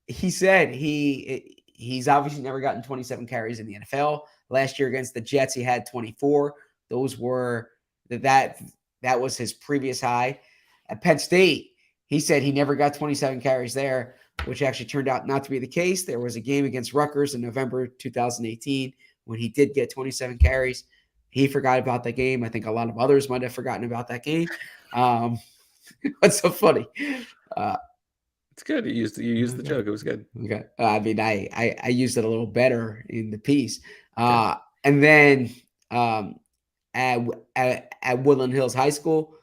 he said he's obviously never gotten 27 carries in the NFL. Last year against the Jets, he had 24. Those were that was his previous high. At Penn State, he said he never got 27 carries there, which actually turned out not to be the case. There was a game against Rutgers in November 2018 when he did get 27 carries. He forgot about that game. I think a lot of others might have forgotten about that game. What's so funny? It's good. You used the joke. It was good. Okay. I mean, I used it a little better in the piece. And then at Woodland Hills High School,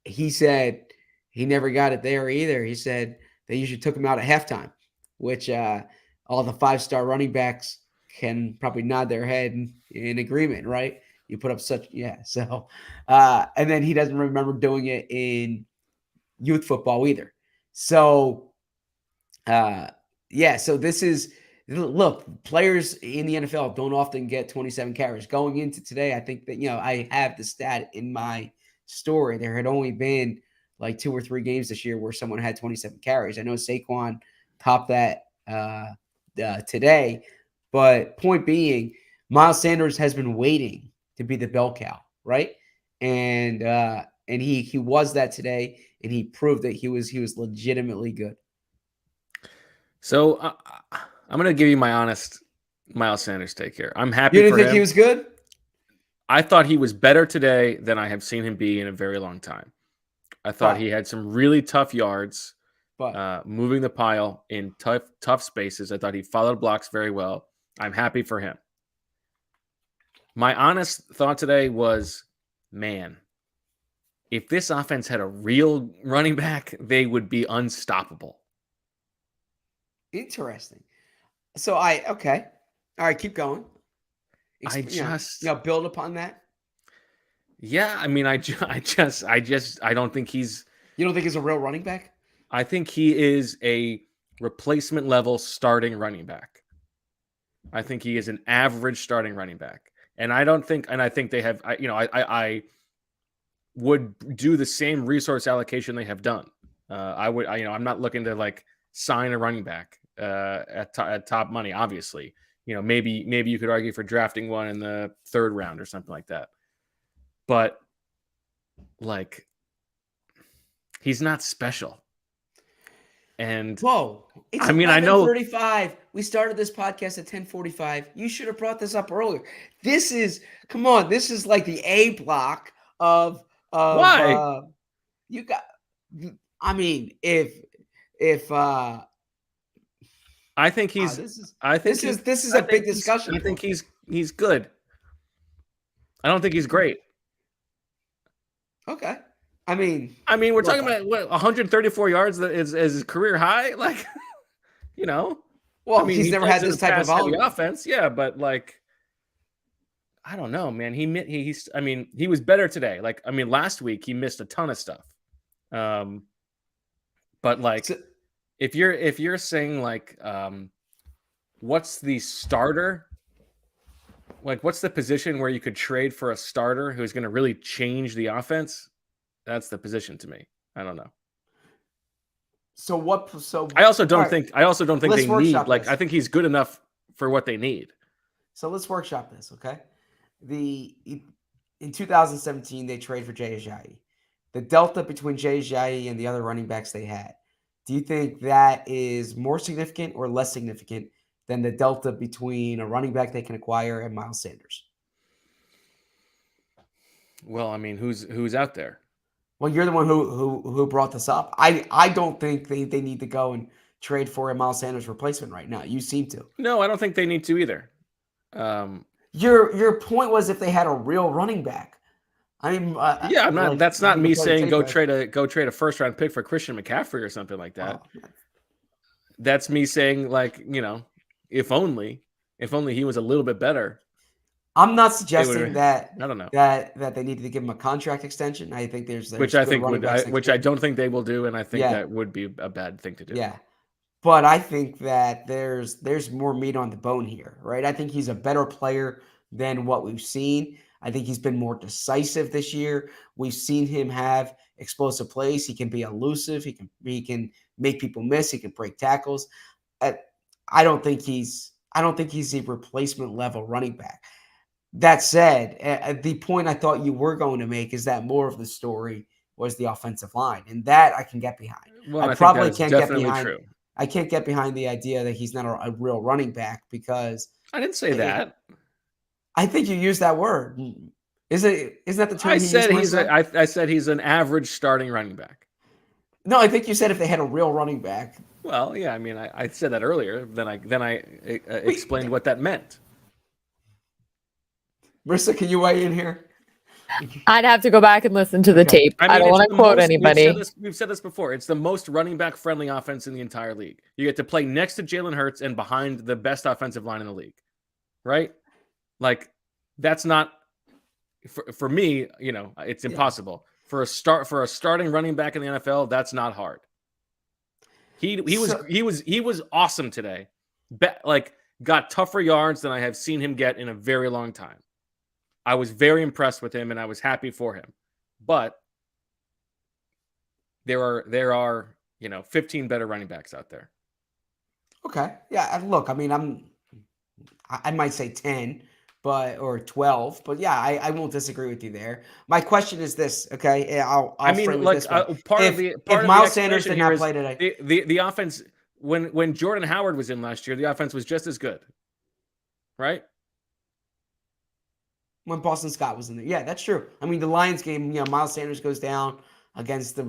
he said he never got it there either. He said they usually took him out at halftime, which all the 5-star running backs can probably nod their head in agreement, right? You put up so, and then he doesn't remember doing it in youth football either. So, so this is, look, players in the NFL don't often get 27 carries. Going into today, I think that, I have the stat in my story. There had only been like 2 or 3 games this year where someone had 27 carries. I know Saquon topped that today. But point being, Miles Sanders has been waiting to be the bell cow, right? And he was that today, and he proved that he was legitimately good. So I'm going to give you my honest Miles Sanders take here. I'm happy You didn't for think him. he was good? I thought he was better today than I have seen him be in a very long time. I thought But- he had some really tough yards, But moving the pile in tough spaces. I thought he followed blocks very well. I'm happy for him. My honest thought today was, man, if this offense had a real running back, they would be unstoppable. interesting. So okay. All right, keep going. Build upon that. Yeah, I mean, I don't think he's. You don't think he's a real running back? I think he is a replacement level starting running back. I think he is an average starting running back, and I think they have. I would do the same resource allocation they have done. I'm not looking to like sign a running back at top money. Obviously, maybe you could argue for drafting one in the 3rd round or something like that. But like, he's not special. And whoa, it's I mean, I know 11:35. We started this podcast at 10:45. You should have brought this up earlier. This is like the A block of why you got. I mean, if I think he's. this is a big discussion. I think he's good. I don't think he's great. Okay. I mean, we're talking about what 134 yards that is his career high. Like, Well, he he's never had this type of volume. offense. Yeah, but like, I don't know, man. He was better today. Like, last week he missed a ton of stuff. But like, if you're saying like, what's the starter? Like, what's the position where you could trade for a starter who's going to really change the offense? That's the position to me. I don't know. I also don't think they need. Like, this. I think he's good enough for what they need. So let's workshop this, okay? In 2017 they trade for Jay Ajayi. The delta between Jay Ajayi and the other running backs they had. Do you think that is more significant or less significant than the delta between a running back they can acquire and Miles Sanders? Well, who's out there? Well, you're the one who brought this up. I don't think they need to go and trade for a Miles Sanders replacement right now. You seem to. No, I don't think they need to either. Your point was if they had a real running back. I'm not. That's not me saying go trade a first round pick for Christian McCaffrey or something like that. Oh, that's me saying like if only he was a little bit better. I'm not suggesting that. I don't know that they needed to give him a contract extension. I think there's which I think which I don't think they will do, and I think that would be a bad thing to do. Yeah, but I think that there's more meat on the bone here, right? I think he's a better player than what we've seen. I think he's been more decisive this year. We've seen him have explosive plays. He can be elusive. He can make people miss. He can break tackles. I don't think he's a replacement level running back. That said, the point I thought you were going to make is that more of the story was the offensive line, and that I can get behind. Well, I probably can't get behind. True. I can't get behind the idea that he's not a real running back because I didn't say that. I think you used that word. Isn't that the term? I said he's an average starting running back. No, I think you said if they had a real running back. Well, yeah, I said that earlier. Then I explained what that meant. Marissa, can you weigh in here? I'd have to go back and listen to the tape. I don't want to quote anybody. We've said this before. It's the most running back friendly offense in the entire league. You get to play next to Jalen Hurts and behind the best offensive line in the league, right? Like, that's not for me. It's impossible for a starting running back in the NFL. That's not hard. He was awesome today. Got tougher yards than I have seen him get in a very long time. I was very impressed with him, and I was happy for him. But there are 15 better running backs out there. Okay. Yeah. Look, I mean, I might say 10, or 12, but yeah, I won't disagree with you there. My question is this. Okay. I'll frame it this way. If part of the Miles Sanders explanation did here not is play today, the offense when Jordan Howard was in last year, the offense was just as good, right? when Boston Scott was in there. Yeah, that's true. I mean, the Lions game, Miles Sanders goes down against the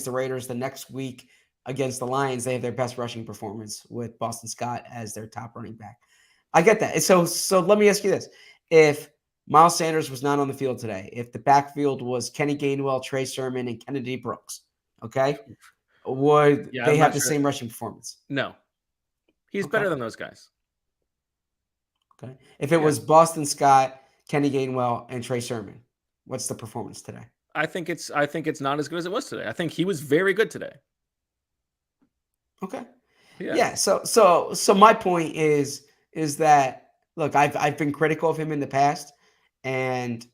Raiders. The next week against the Lions, they have their best rushing performance with Boston Scott as their top running back. I get that. So let me ask you this. If Miles Sanders was not on the field today, if the backfield was Kenny Gainwell, Trey Sermon, and Kennedy Brooks, okay, would Yeah, they I'm have not the sure. same rushing performance? No, he's Okay. better than those guys. Okay. If it was Boston Scott, Kenny Gainwell, and Trey Sermon, what's the performance today? I think it's not as good as it was today. I think he was very good today. Okay. Yeah. Yeah. So my point is that, look, I've been critical of him in the past, and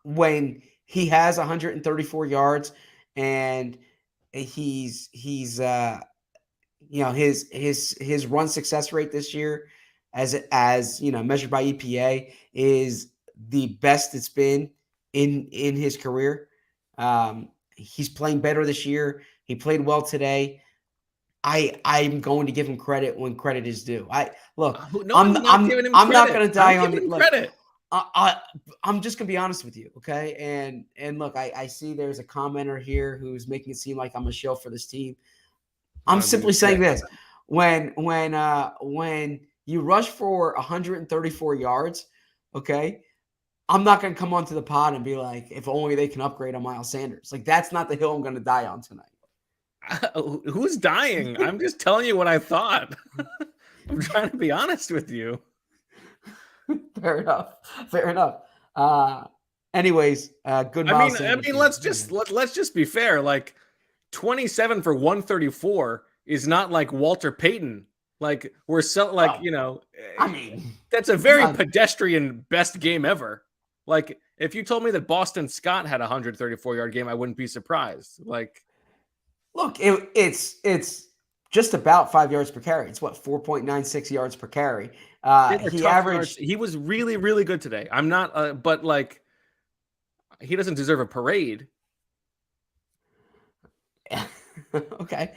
when he has 134 yards and he's his run success rate this year as measured by EPA is the best it's been in his career. He's playing better this year. He played well today. I'm going to give him credit when credit is due. No, I'm not giving him credit. Not going to die I'm on giving him like, credit. I'm just gonna be honest with you, okay? And look, I see there's a commenter here who's making it seem like I'm a shill for this team. I'm simply saying this: when you rush for 134 yards, okay, I'm not gonna come onto the pod and be like, if only they can upgrade on Miles Sanders. Like, that's not the hill I'm gonna die on tonight. Who's dying? I'm just telling you what I thought. I'm trying to be honest with you. Fair enough. Anyways, good. Miles Sanders. I mean, let's just be fair. Like, 27 for 134 is not like Walter Payton. Like, I mean, that's a very pedestrian best game ever. Like, if you told me that Boston Scott had a 134-yard game, I wouldn't be surprised. Like, look, it's just about 5 yards per carry. It's 4.96 yards per carry. He averaged. He was really, really good today. I'm not, but like, he doesn't deserve a parade. Okay.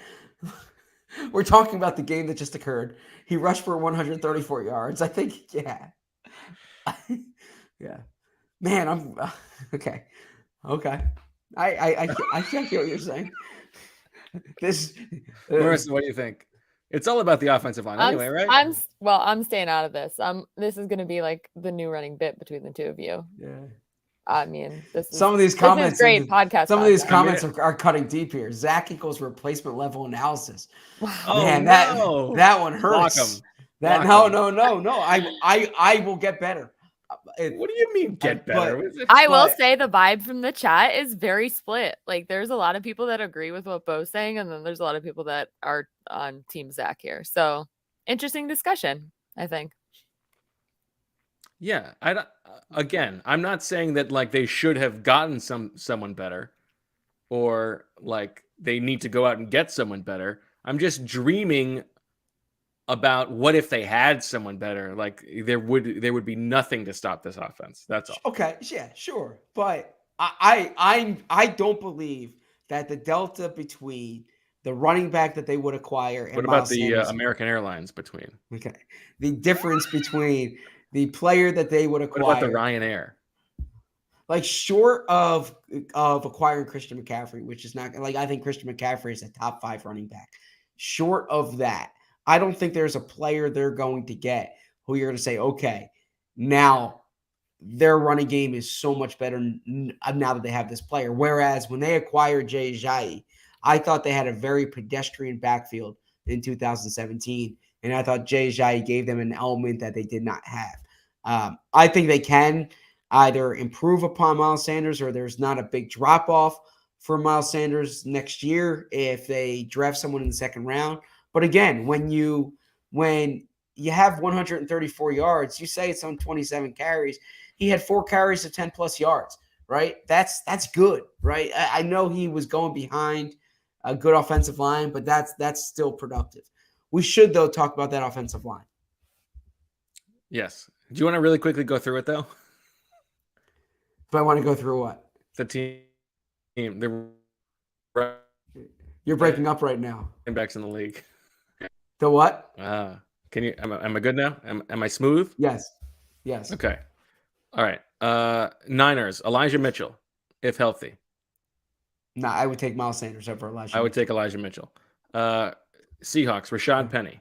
We're talking about the game that just occurred. He rushed for 134 yards. I think, yeah. Yeah. Man, I'm okay. Okay. I can't hear what you're saying. Marissa, what do you think? It's all about the offensive line anyway, right? I'm staying out of this. This is going to be like the new running bit between the two of you. Yeah. I mean, some of these comments, great podcast. Some of these comments are cutting deep here. Zach equals replacement level analysis. Oh, man, no. that one hurts. No. I will get better. What do you mean get better? I will say the vibe from the chat is very split. Like, there's a lot of people that agree with what Bo's saying, and then there's a lot of people that are on Team Zach here. So, interesting discussion, I think. Yeah, I'm not saying that like they should have gotten someone better, or like they need to go out and get someone better. I'm just dreaming about what if they had someone better. Like, there would be nothing to stop this offense. That's all. Okay, yeah, sure, but I don't believe that the delta between the running back that they would acquire and what about Miles the Sanders, American Airlines between? Okay, the difference between the player that they would acquire. What about the Ryanair? Like, short of acquiring Christian McCaffrey, which is not like, I think Christian McCaffrey is a top 5 running back. Short of that, I don't think there's a player they're going to get who you're going to say, okay, now their running game is so much better now that they have this player. Whereas when they acquired Jay Ajayi, I thought they had a very pedestrian backfield in 2017. And I thought Jay Ajayi gave them an element that they did not have. I think they can either improve upon Miles Sanders, or there's not a big drop-off for Miles Sanders next year if they draft someone in the second round. But again, when you have 134 yards, you say it's on 27 carries. He had 4 carries of 10-plus yards, right? That's good, right? I know he was going behind a good offensive line, but that's still productive. We should, though, talk about that offensive line. Yes. Do you want to really quickly go through it, though? But I want to go through what? The team. The You're breaking up right now. running backs in the league. The what? Can you? Am I good now? Am I smooth? Yes. Yes. Okay. All right. Niners. Elijah Mitchell, if healthy. No, I would take Miles Sanders over Elijah. I would take Elijah Mitchell. Seahawks. Rashad Penny.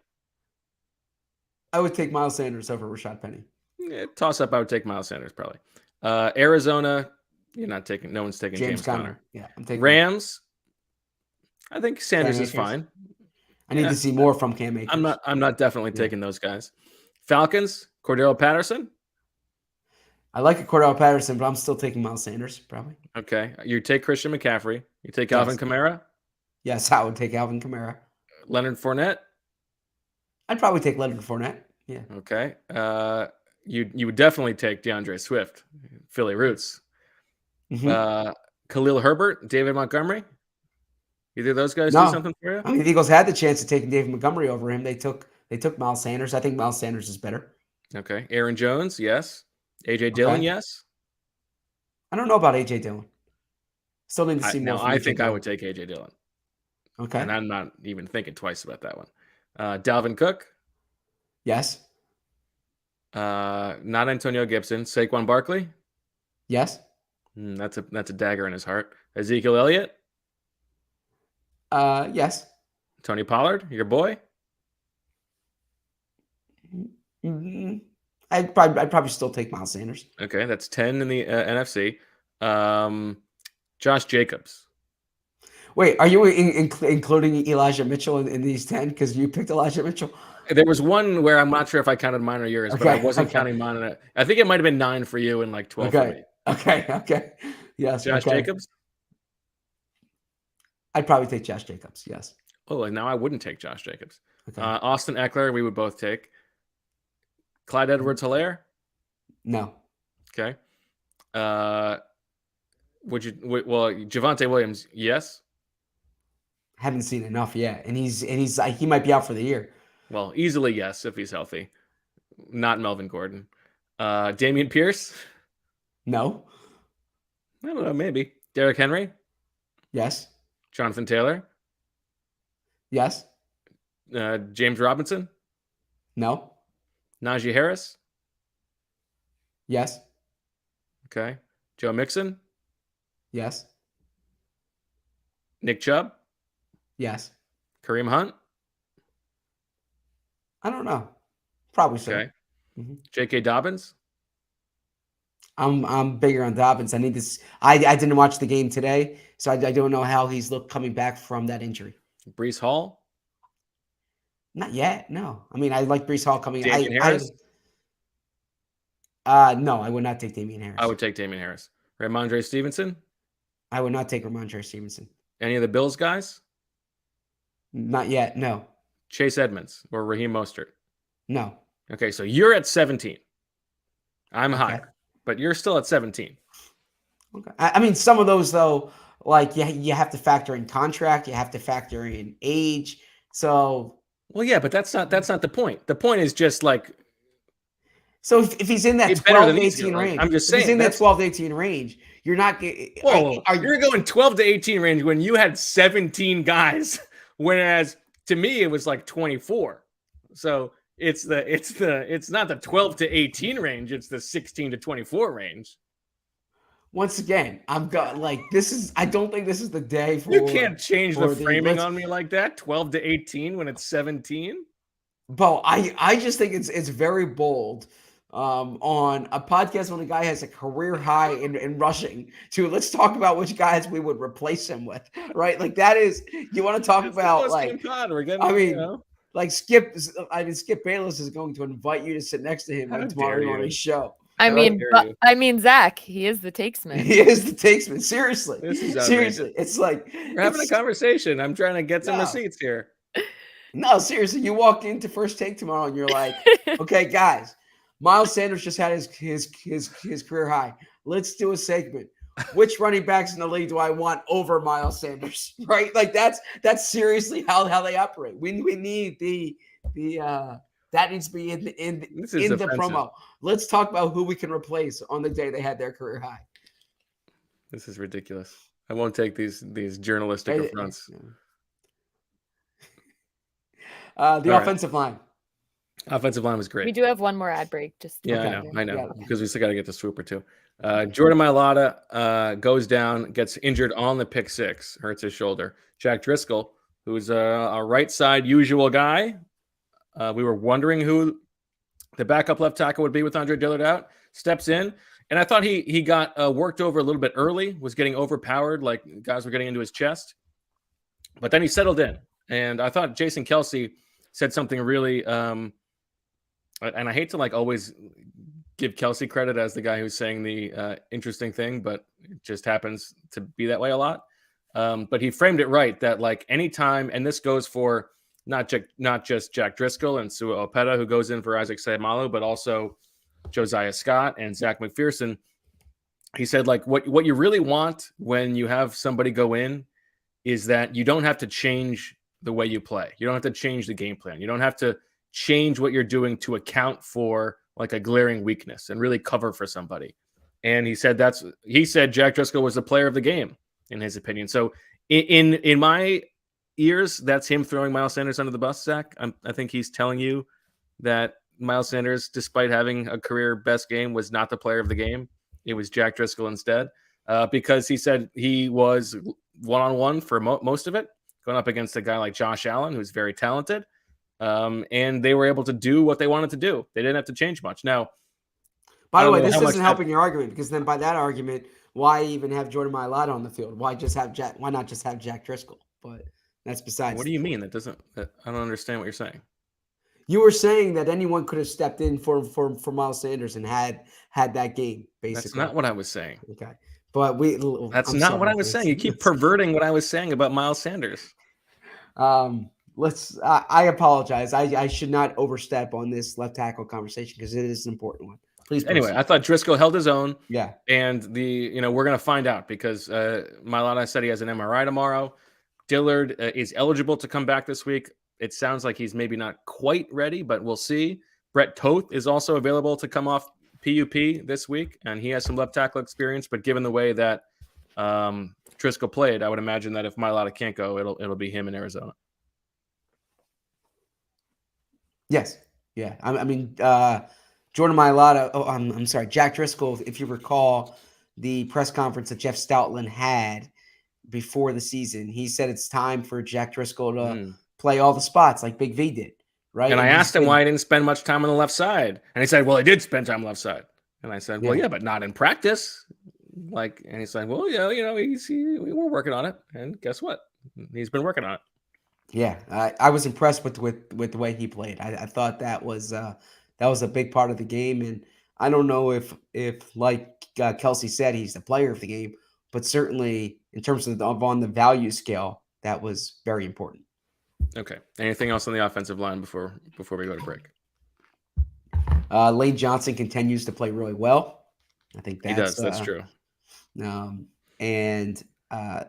I would take Miles Sanders over Rashad Penny. Yeah, toss up. I would take Miles Sanders probably. Arizona. You're not taking. No one's taking James Conner. Yeah, I'm taking Rams. I think Sanders Cam is Akers. fine. I need to see more from Cam Akers. I'm not definitely taking those guys. Falcons. Cordero Patterson. I like a Cordell Patterson, but I'm still taking Miles Sanders, probably. Okay. You take Christian McCaffrey. You take Alvin Kamara. Yes, I would take Alvin Kamara. Leonard Fournette. I'd probably take Leonard Fournette. Yeah. Okay. You would definitely take DeAndre Swift, Philly roots. Mhm. Khalil Herbert, David Montgomery. Either of those guys No. do something for you? I mean, the Eagles had the chance of taking David Montgomery over him. They took Miles Sanders. I think Miles Sanders is better. Okay. Aaron Jones, yes. AJ Dillon, Okay. yes. I don't know about AJ Dillon. Still need to see more. No, from I AJ think I Dillon. would take AJ Dillon. Okay. And I'm not even thinking twice about that one. Dalvin Cook, Yes. not Antonio Gibson. Saquon Barkley. Yes. That's a dagger in his heart. Ezekiel Elliott, Yes. Tony Pollard, your boy. Mhm. I'd probably still take Miles Sanders. Okay, that's 10 in the NFC. Josh Jacobs. Wait, are you including Elijah Mitchell in these 10? Because you picked Elijah Mitchell. There was one where I'm not sure if I counted mine or yours, but I Okay, wasn't okay. counting mine. I think it might have been 9 for you and like 12 for me. Okay. Yes. Josh okay. Jacobs. I'd probably take Josh Jacobs. Yes. Oh, and now I wouldn't take Josh Jacobs. Okay. Austin Eckler, we would both take. Clyde Edwards-Helaire. No. Okay. Well, Javonte Williams, yes. Haven't seen enough yet, and he might be out for the year. Well, easily yes if he's healthy. Not Melvin Gordon. Damian Pierce. No. I don't know, maybe. Derrick Henry. Yes. Jonathan Taylor. Yes. James Robinson. No. Najee Harris. Yes. Okay. Joe Mixon. Yes. Nick Chubb. Yes. Kareem Hunt. I don't know. Probably so. Okay. Mhm. J.K. Dobbins. I'm bigger on Dobbins. I need this. I didn't watch the game today, so I don't know how he's coming back from that injury. Brees Hall. Not yet. No. I mean, I like Brees Hall coming. Damian Harris. No, I would not take Damian Harris. I would take Damian Harris. Ramondre Stevenson. I would not take Ramondre Stevenson. Any of the Bills guys? Not yet. No. Chase Edmonds or Raheem Mostert. No. Okay, so you're at 17. I'm Okay. higher, but you're still at 17. Okay. I mean, some of those though, like you have to factor in contract, you have to factor in age. So Well, yeah, but that's not the point. The point is just like if he's in that It's better 12 than to easier, 18 right? range, I'm just if he's saying, in that that's- 12 to 18 range, you're not. whoa, Are you're going 12 to 18 range when you had 17 guys, whereas to me it was like 24. So it's not the 12 to 18 range, it's the 16 to 24 range. Once again, I've got this is. I don't think this is the day for. You can't change the for framing let's- on me like that. 12 to 18 when it's 17. Bo, I just think it's very bold on a podcast when a guy has a career high in rushing to let's talk about which guys we would replace him with, right? Like that is you want to talk It's the about post-game like pod. We're getting, I mean, you know. like Skip Bayless is going to invite you to sit next to him How on tomorrow dare morning's you. show. I How mean, dare you. Zach, he is the takesman. He is the takesman. Seriously. This is outrageous. Seriously. It's like We're having a conversation. I'm trying to get some No. receipts here. No, seriously, you walk into First Take tomorrow and you're like, okay, guys, Miles Sanders just had his career high. Let's do a segment which running backs in the league do I want over Miles Sanders? Right? Like that's seriously how they operate. We need the that needs to be in the promo. Let's talk about who we can replace on the day they had their career high. This is ridiculous. I won't take these journalistic affronts. The offensive line. Offensive line was great. We do have one more ad break. I know, because we still got to get to Swooper too. Jordan Mailata goes down, gets injured on the pick six, hurts his shoulder. Jack Driscoll, who's a right side usual guy, we were wondering who the backup left tackle would be with Andre Dillard out, steps in, and I thought he got worked over a little bit early, was getting overpowered, like guys were getting into his chest, but then he settled in, and I thought Jason Kelsey said something really, and I hate to like always give Kelsey credit as the guy who's saying the interesting thing, but it just happens to be that way a lot. But he framed it right that like anytime, and this goes for not just Jack Driscoll and Sua Opeta, who goes in for Isaac Seumalo, but also Josiah Scott and Zach McPherson. He said like what you really want when you have somebody go in is that you don't have to change the way you play. You don't have to change the game plan. You don't have to change what you're doing to account for like a glaring weakness and really cover for somebody. And he said Jack Driscoll was the player of the game in his opinion. So in my ears, that's him throwing Miles Sanders under the bus, Zach. I think he's telling you that Miles Sanders, despite having a career best game, was not the player of the game. It was Jack Driscoll instead, because he said he was one-on-one for most of it, going up against a guy like Josh Allen, who's very talented. And they were able to do what they wanted to do. They didn't have to change much. Now, by the way, this isn't helping your argument, because then by that argument, why even have Jordan Mailata on the field? Why not just have Jack Driscoll? But that's besides. What do you mean? I don't understand what you're saying. You were saying that anyone could have stepped in for Miles Sanders and had that game, basically. That's not what I was saying. Okay. But That's not what I was saying. You keep perverting what I was saying about Miles Sanders. I apologize. I should not overstep on this left tackle conversation because it is an important one. Please. Anyway, proceed. I thought Driscoll held his own. Yeah. And we're going to find out because Mailata said he has an MRI tomorrow. Dillard is eligible to come back this week. It sounds like he's maybe not quite ready, but we'll see. Brett Toth is also available to come off PUP this week, and he has some left tackle experience. But given the way that Driscoll played, I would imagine that if Mailata can't go, it'll be him in Arizona. Yes. Yeah. I mean, Jordan Mailata. Oh, I'm sorry, Jack Driscoll. If you recall the press conference that Jeff Stoutland had before the season, he said it's time for Jack Driscoll to play all the spots like Big V did, right? And I asked him why he didn't spend much time on the left side, and he said, "Well, he did spend time on the left side." And I said, "Well, yeah, but not in practice." And he's like, "Well, yeah, we're working on it." And guess what? He's been working on it. Yeah, I was impressed with the way he played. I thought that was a big part of the game, and I don't know if like Kelsey said, he's the player of the game, but certainly in terms of on the value scale, that was very important. Okay. Anything else on the offensive line before we go to break? Lane Johnson continues to play really well. I think he does. That's true. And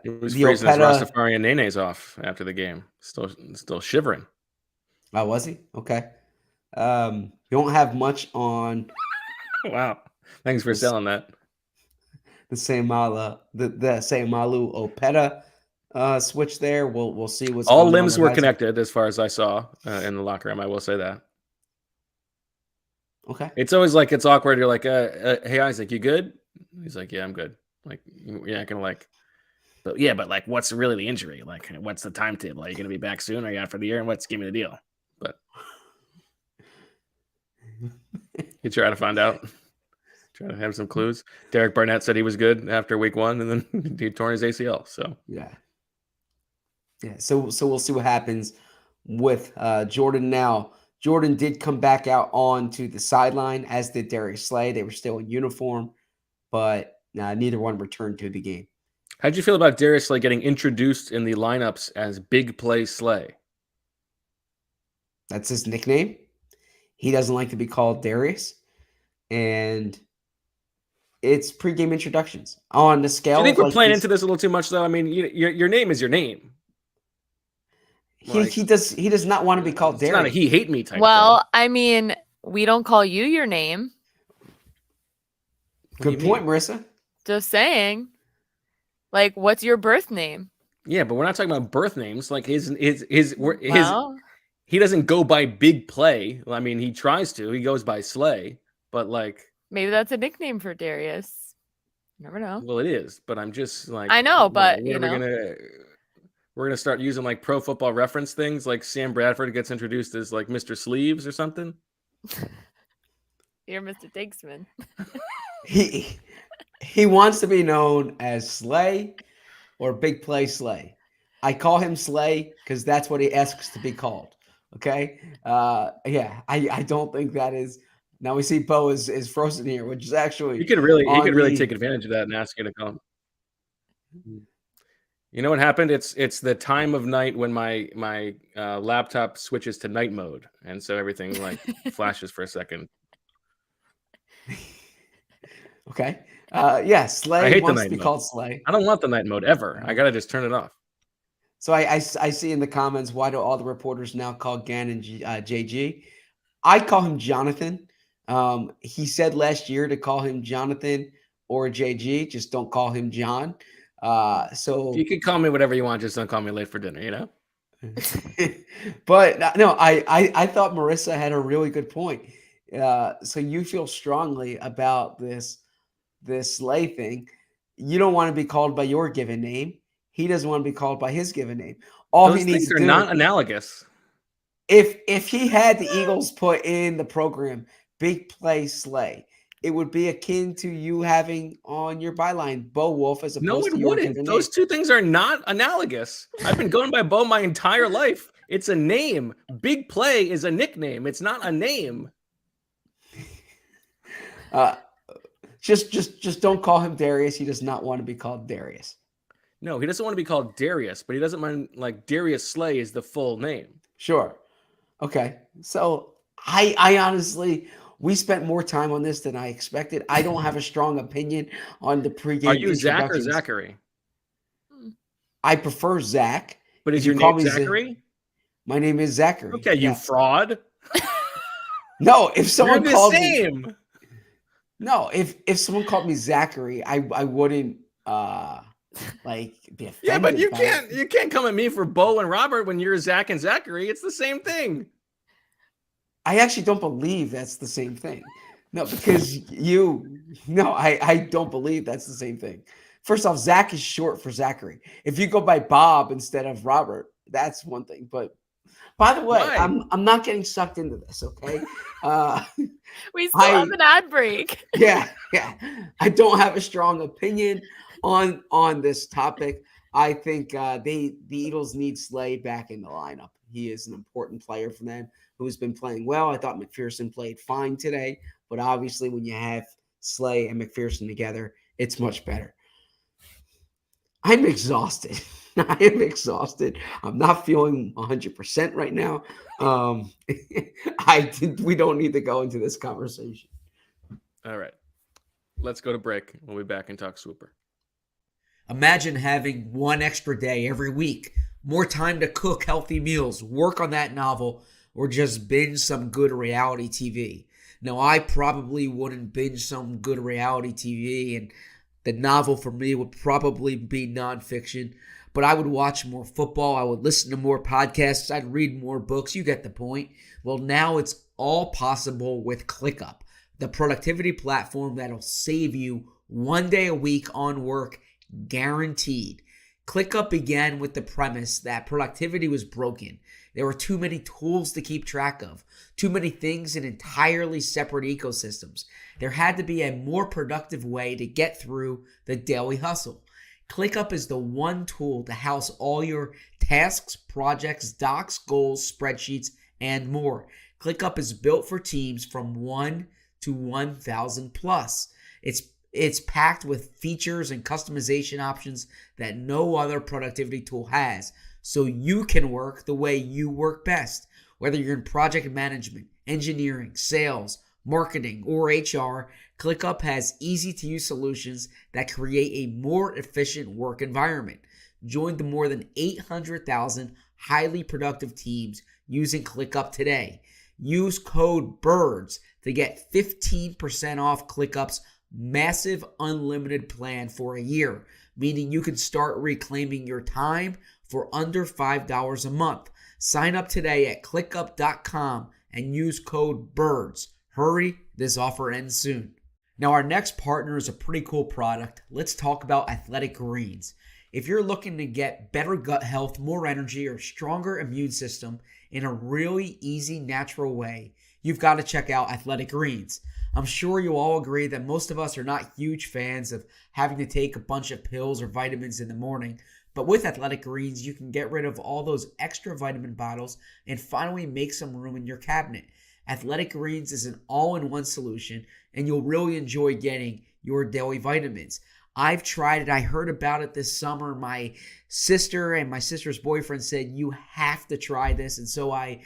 it was freezing his Rastafarian Nene's off after the game. Still shivering. Oh, was he? Okay. You don't have much on. Wow. Thanks for selling that. The Seumalo Opeta switch there. We'll see what's all limbs were connected as far as I saw in the locker room. I will say that. Okay. It's always like it's awkward. You're like, hey Isaac, you good? He's like, yeah, I'm good. Like, you're not gonna like, but like, what's really the injury? Like, what's the timetable? Are you gonna be back soon? Are you out for the year? And give me the deal? But you try to find out. Try to have some clues. Derek Barnett said he was good after week 1, and then he tore his ACL. So yeah. So we'll see what happens with Jordan now. Jordan did come back out onto the sideline, as did Darius Slay. They were still in uniform, but neither one returned to the game. How'd you feel about Darius Slay getting introduced in the lineups as Big Play Slay? That's his nickname. He doesn't like to be called Darius. And It's pregame introductions on the scale. Do you think of we're playing into this a little too much, though? I mean, your name is your name. He does not want to be called It's Darius. not a he hate me type Well, thing. I mean, we don't call you your name. Good point, Marissa. Just saying. Like, what's your birth name? Yeah, but we're not talking about birth names. Like his Well, he doesn't go by Big Play. I mean, he tries to. He goes by Slay, but like maybe that's a nickname for Darius. You never know. well, it is. But I'm just like I know, but we're gonna start using like Pro Football Reference things, like Sam Bradford gets introduced as like Mr. Sleeves or something. You're Mr. Takesman. He wants to be known as Slay or Big Play Slay. I call him Slay because that's what he asks to be called. Okay. Yeah, I don't think that is. Now we see Bo is frozen here, which is actually He could really take advantage of that and ask you to come. You know what happened? It's the time of night when my laptop switches to night mode, and so everything like flashes for a second. Okay. Yeah, Slay I hate the wants to night be mode. called Slay. I don't want the night mode ever. I gotta just turn it off. So I see in the comments, why do all the reporters now call Gannon JG? I call him Jonathan. He said last year to call him Jonathan or JG. Just don't call him John. So You can call me whatever you want. Just don't call me late for dinner. You know. But no, I thought Marissa had a really good point. So you feel strongly about this Slay thing. You don't want to be called by your given name. He doesn't want to be called by his given name. Those things are not analogous. If he had the Eagles put in the program Big Play Slay, it would be akin to you having on your byline Bo Wulf as opposed No, to it your wouldn't. given Those name. two things are not analogous. I've been going by Bo my entire life. It's a name. Big Play is a nickname. It's not a name. Just don't call him Darius. He does not want to be called Darius. No, he doesn't want to be called Darius, but he doesn't mind like Darius Slay is the full name. Sure. Okay. So I honestly, we spent more time on this than I expected. I don't have a strong opinion on the pregame. Are you Zach or introductions. Zachary? I prefer Zach. But is If you your call name me Zachary? My name is Zachary. Okay, you fraud. No, if You're someone the called same. me, no, if someone called me Zachary, I wouldn't like be offended. Yeah, but you by can't come at me for Bo and Robert when you're Zach and Zachary. It's the same thing. I actually don't believe that's the same thing. No, because I don't believe that's the same thing. First off, Zach is short for Zachary. If you go by Bob instead of Robert, that's one thing. But by the way, Why? I'm not getting sucked into this, okay? We still have an ad break. Yeah. I don't have a strong opinion on this topic. I think the Eagles need Slay back in the lineup. He is an important player for them who's been playing well. I thought McPherson played fine today, but obviously when you have Slay and McPherson together, it's much better. I'm exhausted. I am exhausted. I'm not feeling 100% right now. We don't need to go into this conversation. All right. Let's go to break. We'll be back and talk Swooper. Imagine having one extra day every week, more time to cook healthy meals, work on that novel, or just binge some good reality TV. Now, I probably wouldn't binge some good reality TV, and the novel for me would probably be nonfiction, but I would watch more football. I would listen to more podcasts. I'd read more books. You get the point. Well, now it's all possible with ClickUp, the productivity platform that'll save you one day a week on work, guaranteed. ClickUp began with the premise that productivity was broken. There were too many tools to keep track of, too many things in entirely separate ecosystems. There had to be a more productive way to get through the daily hustle. ClickUp is the one tool to house all your tasks, projects, docs, goals, spreadsheets, and more. ClickUp is built for teams from 1 to 1,000 plus. It's packed with features and customization options that no other productivity tool has, so you can work the way you work best. Whether you're in project management, engineering, sales, marketing, or HR, ClickUp has easy-to-use solutions that create a more efficient work environment. Join the more than 800,000 highly productive teams using ClickUp today. Use code BIRDS to get 15% off ClickUp's massive unlimited plan for a year, meaning you can start reclaiming your time for under $5 a month. Sign up today at clickup.com and use code BIRDS. Hurry, this offer ends soon. Now, our next partner is a pretty cool product. Let's talk about Athletic Greens. If you're looking to get better gut health, more energy, or stronger immune system in a really easy, natural way, you've got to check out Athletic Greens. I'm sure you'll all agree that most of us are not huge fans of having to take a bunch of pills or vitamins in the morning, but with Athletic Greens, you can get rid of all those extra vitamin bottles and finally make some room in your cabinet. Athletic Greens is an all-in-one solution, and you'll really enjoy getting your daily vitamins. I've tried it. I heard about it this summer. My sister and my sister's boyfriend said, you have to try this. And so I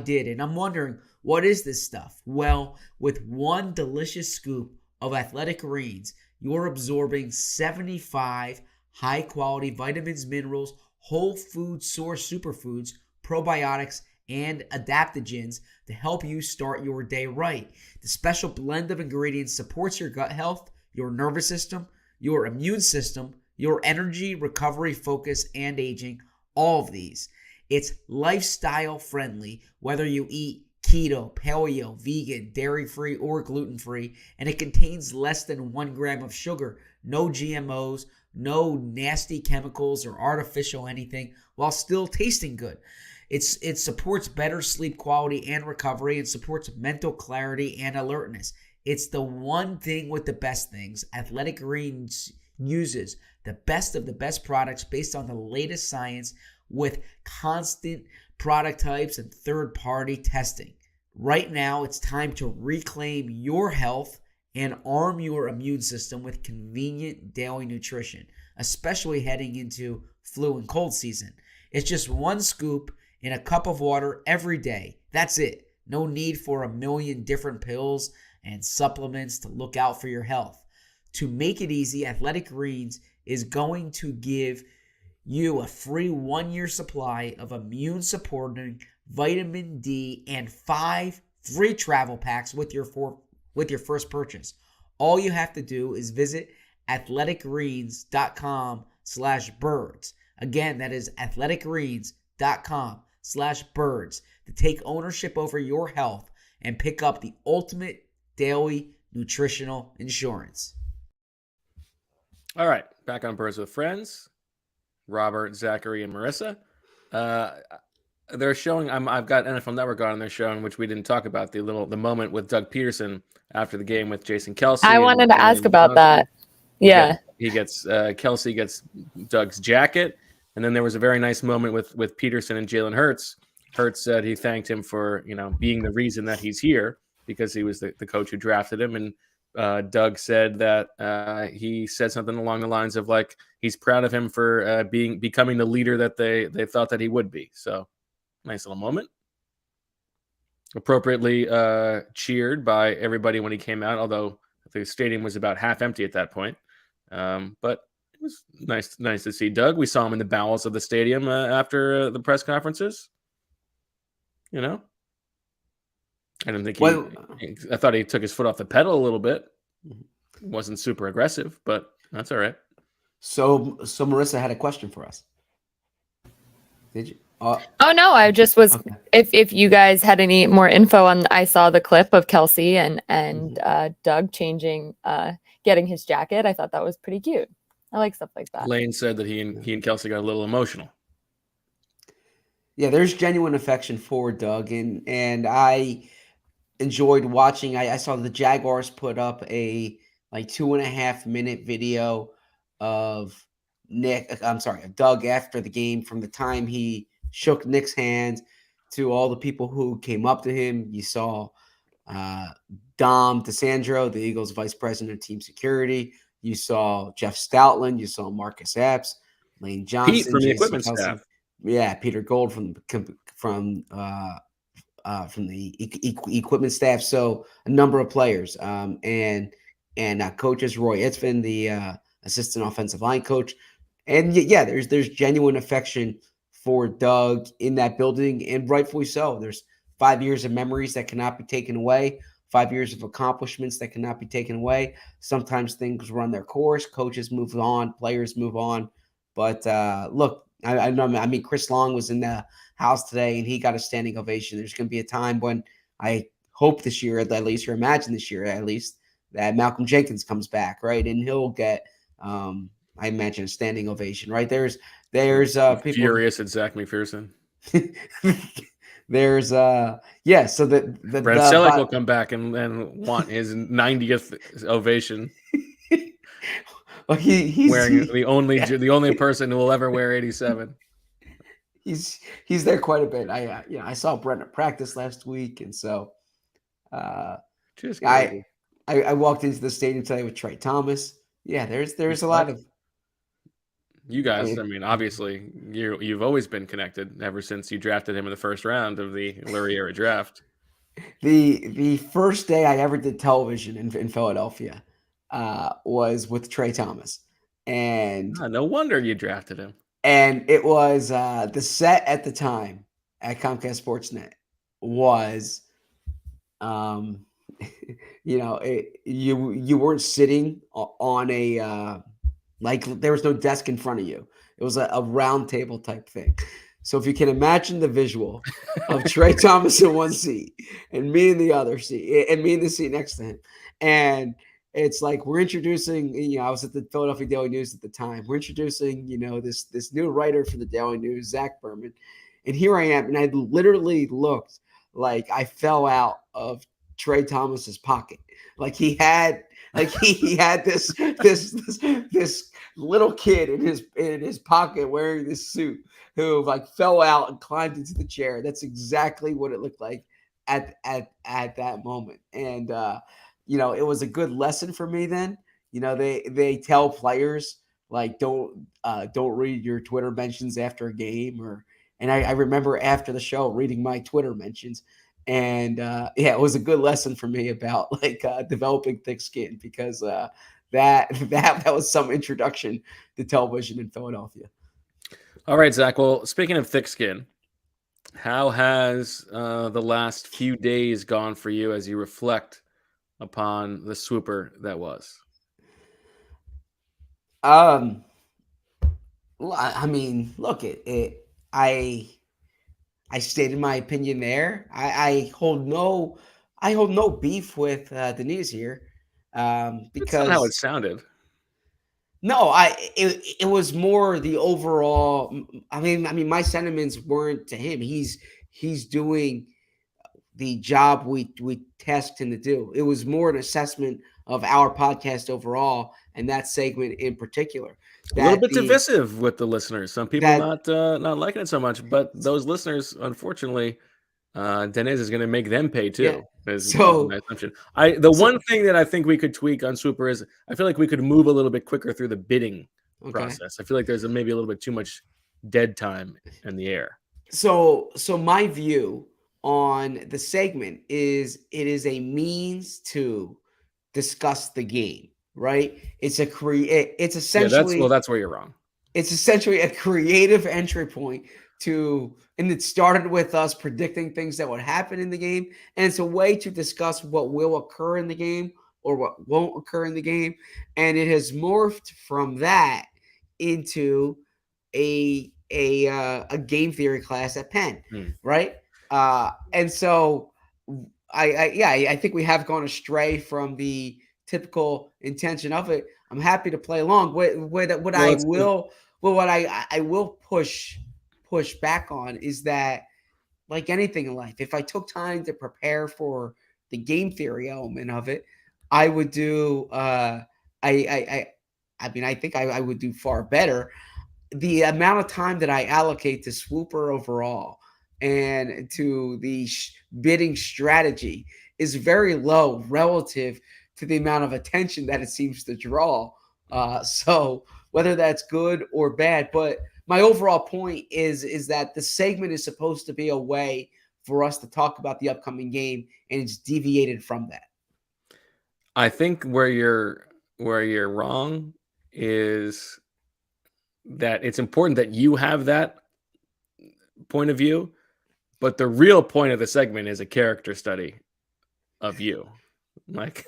did. And I'm wondering, what is this stuff? Well, with one delicious scoop of Athletic Greens, you're absorbing 75 high-quality vitamins, minerals, whole food source superfoods, probiotics, and adaptogens to help you start your day right. The special blend of ingredients supports your gut health, your nervous system, your immune system, your energy, recovery, focus, and aging, all of these. It's lifestyle friendly, whether you eat keto, paleo, vegan, dairy-free, or gluten-free, and it contains less than 1 gram of sugar, no GMOs, no nasty chemicals or artificial anything, while still tasting good. It supports better sleep quality and recovery, and supports mental clarity and alertness. It's the one thing with the best things. Athletic Greens uses the best of the best products based on the latest science with constant product types and third-party testing. Right now, it's time to reclaim your health and arm your immune system with convenient daily nutrition, especially heading into flu and cold season. It's just one scoop in a cup of water every day. That's it. No need for a million different pills and supplements to look out for your health. To make it easy, Athletic Greens is going to give you a free 1-year supply of immune-supporting vitamin D and 5 free travel packs with your first purchase. All you have to do is visit athleticgreens.com/birds. Again, that is athleticgreens.com/birds to take ownership over your health and pick up the ultimate daily nutritional insurance. All right, back on Birds with Friends. Robert, Zachary, and Marissa. They're showing. I've got NFL Network on, and they're showing, which we didn't talk about, the moment with Doug Pederson after the game with Jason Kelce. I wanted to ask about that. Yeah, okay. He gets Kelce gets Doug's jacket, and then there was a very nice moment with Pederson and Jalen Hurts. Hurts said he thanked him for being the reason that he's here because he was the coach who drafted him, and Doug said that he said something along the lines of like he's proud of him for becoming the leader that they thought that he would be. So nice little moment. Appropriately cheered by everybody when he came out, although the stadium was about half empty at that point. But it was nice to see Doug. We saw him in the bowels of the stadium after the press conferences. I didn't think I thought he took his foot off the pedal a little bit. Wasn't super aggressive, but that's all right. So Marissa had a question for us. Did you? Oh no, I just was. Okay. If you guys had any more info on, I saw the clip of Kelce and Doug getting his jacket. I thought that was pretty cute. I like stuff like that. Lane said that he and Kelce got a little emotional. Yeah, there's genuine affection for Doug, and I enjoyed watching. I saw the Jaguars put up a 2.5-minute video of Doug after the game, from the time he shook Nick's hand to all the people who came up to him. You saw Dom DeSandro, the Eagles vice president of team security. You saw Jeff Stoutland. You saw Marcus Epps, Lane Johnson, Pete from the equipment staff. Yeah, Peter Gold from from the equipment staff. So a number of players and coaches, Roy Itzvin, the assistant offensive line coach. And yeah, there's genuine affection for Doug in that building, and rightfully so. There's 5 years of memories that cannot be taken away, 5 years of accomplishments that cannot be taken away. Sometimes things run their course, coaches move on, players move on. But look, I mean, Chris Long was in the house today, and he got a standing ovation. There's going to be a time when I hope this year, at least, or imagine this year at least, that Malcolm Jenkins comes back, right, and he'll get I imagine a standing ovation, right? There's people furious at Zach McPherson. There's So the Brent Selleck will come back and want his 90th ovation. Well, he's wearing the only person who will ever wear 87. He's there quite a bit. I saw Brent at practice last week, and so I walked into the stadium today with Trey Thomas. Yeah, there's a lot of you guys. I mean, obviously, you've always been connected ever since you drafted him in the first round of the Lurie-era draft. The first day I ever did television in Philadelphia was with Trey Thomas, and no wonder you drafted him. And it was the set at the time at Comcast Sportsnet was, you weren't sitting on a like there was no desk in front of you. It was a round table type thing. So if you can imagine the visual of Trey Thomas in one seat and me in the other seat, and me in the seat next to him, and it's like we're introducing, I was at the Philadelphia Daily News at the time. We're introducing, this new writer for the Daily News, Zach Berman. And here I am, and I literally looked like I fell out of Trey Thomas's pocket. Like he had this little kid in his pocket wearing this suit who like fell out and climbed into the chair. That's exactly what it looked like at that moment. And it was a good lesson for me then. They tell players like don't read your Twitter mentions after a game and I remember after the show reading my Twitter mentions. And it was a good lesson for me about like developing thick skin because that was some introduction to television in Philadelphia. All right, Zach. Well, speaking of thick skin, how has the last few days gone for you as you reflect upon the swooper that was? I mean, look, I stated my opinion there. I hold no beef with the news here because that's not how it sounded. No, it was more the overall. I mean, my sentiments weren't to him. He's doing the job we tasked him to do. It was more an assessment of our podcast overall and that segment in particular. A little bit divisive with the listeners. Some people not liking it so much, but those listeners, unfortunately, Dennis is going to make them pay too. Yeah. So my assumption. One thing that I think we could tweak on Swooper is I feel like we could move a little bit quicker through the bidding process. I feel like there's maybe a little bit too much dead time in the air. So my view on the segment is it is a means to discuss the game, right? It's essentially that's where you're wrong. It's essentially a creative entry point and it started with us predicting things that would happen in the game, and it's a way to discuss what will occur in the game or what won't occur in the game, and it has morphed from that into a game theory class at Penn, right? And so I think we have gone astray from the typical intention of it. I'm happy to play along. What I will push back on is that, like anything in life, if I took time to prepare for the game theory element of it, I would do. I think I would do far better. The amount of time that I allocate to Swooper overall and to the bidding strategy is very low relative to the amount of attention that it seems to draw. So whether that's good or bad, but my overall point is that the segment is supposed to be a way for us to talk about the upcoming game, and it's deviated from that. I think where you're wrong is that it's important that you have that point of view, but the real point of the segment is a character study of you. Like,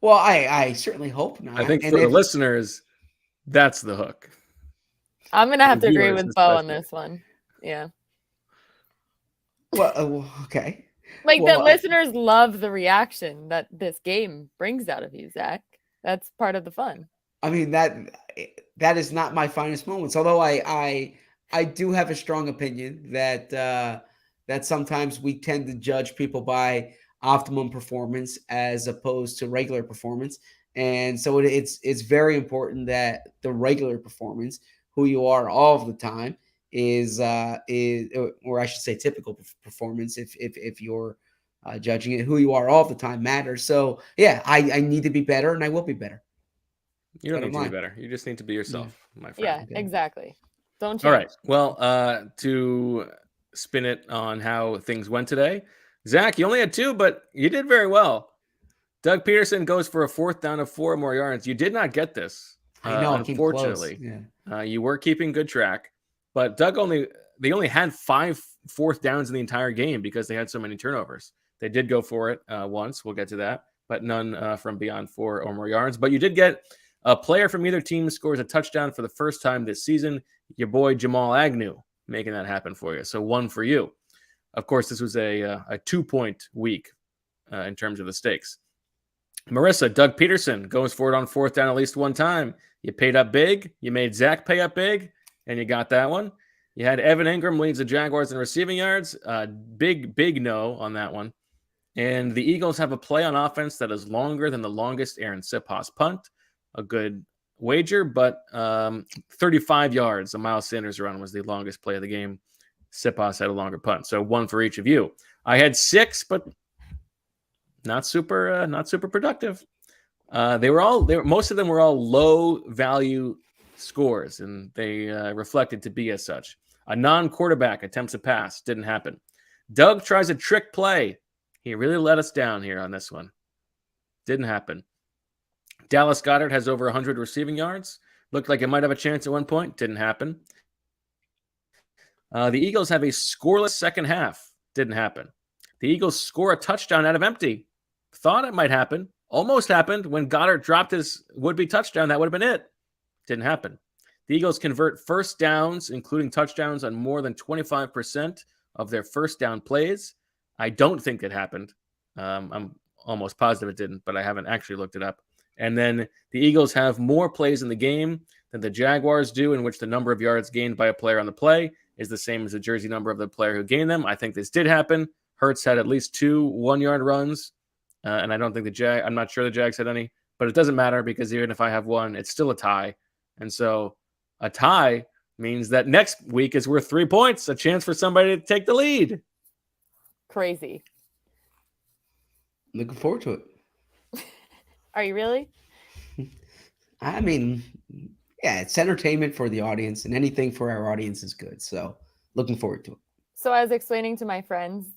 Well, I certainly hope not. I think And for the if- listeners, that's the hook. I'm gonna have to agree viewers with Bo on especially. this one. Yeah. well, okay. Like Well, the listeners love the reaction that this game brings out of you, Zach. That's part of the fun. I mean, that is not my finest moments. Although I do have a strong opinion that that sometimes we tend to judge people by optimum performance as opposed to regular performance, and so it's very important that the regular performance, who you are all of the time, is or I should say typical performance if you're judging it, who you are all the time matters. So yeah, I need to be better, and I will be better. You don't need Bottom to be line. better. You just need to be yourself, my friend. Yeah, Okay. exactly. Don't change. All right. Well, to spin it on how things went today, Zach, you only had 2, but you did very well. Doug Pederson goes for a 4th down of 4 more yards. You did not get this. I know. It came close. Unfortunately, Yeah. you were keeping good track, but they only had 5 4th downs in the entire game because they had so many turnovers. They did go for it once. We'll get to that, but none from beyond 4 or more yards. But you did get a player from either team scores a touchdown for the first time this season. Your boy Jamal Agnew making that happen for you. So 1 for you. Of course, this was a 2-point week in terms of the stakes. Marissa, Doug Pederson goes for it on 4th down at least one time. You paid up big. You made Zach pay up big, and you got that one. You had Evan Ingram leads the Jaguars in receiving yards. Big no on that one. And the Eagles have a play on offense that is longer than the longest Aaron Siposs punt. A good wager, but 35 yards. The Miles Sanders run was the longest play of the game. Siposs had a longer punt. So 1 for each of you. I had 6, but not super productive. Most of them were all low value scores, and they reflected to be as such. A non-quarterback attempts a pass. Didn't happen. Doug tries a trick play. He really let us down here on this one. Didn't happen. Dallas Goedert has over 100 receiving yards. Looked like it might have a chance at one point. Didn't happen. The Eagles have a scoreless second half. Didn't happen. The Eagles score a touchdown out of empty. Thought it might happen. Almost happened when Goddard dropped his would-be touchdown. That would have been it. Didn't happen. The Eagles convert first downs, including touchdowns, on more than 25% of their first down plays. I don't think it happened. I'm almost positive it didn't, but I haven't actually looked it up. And then the Eagles have more plays in the game than the Jaguars do, in which the number of yards gained by a player on the play is the same as the jersey number of the player who gained them. I think this did happen. Hurts had at least 2 one-yard runs, and I don't think I'm not sure the Jags had any, but it doesn't matter because even if I have one, it's still a tie. And so a tie means that next week is worth 3 points, a chance for somebody to take the lead. Crazy. Looking forward to it. Are you really? I mean, yeah, it's entertainment for the audience, and anything for our audience is good. So looking forward to it. So I was explaining to my friends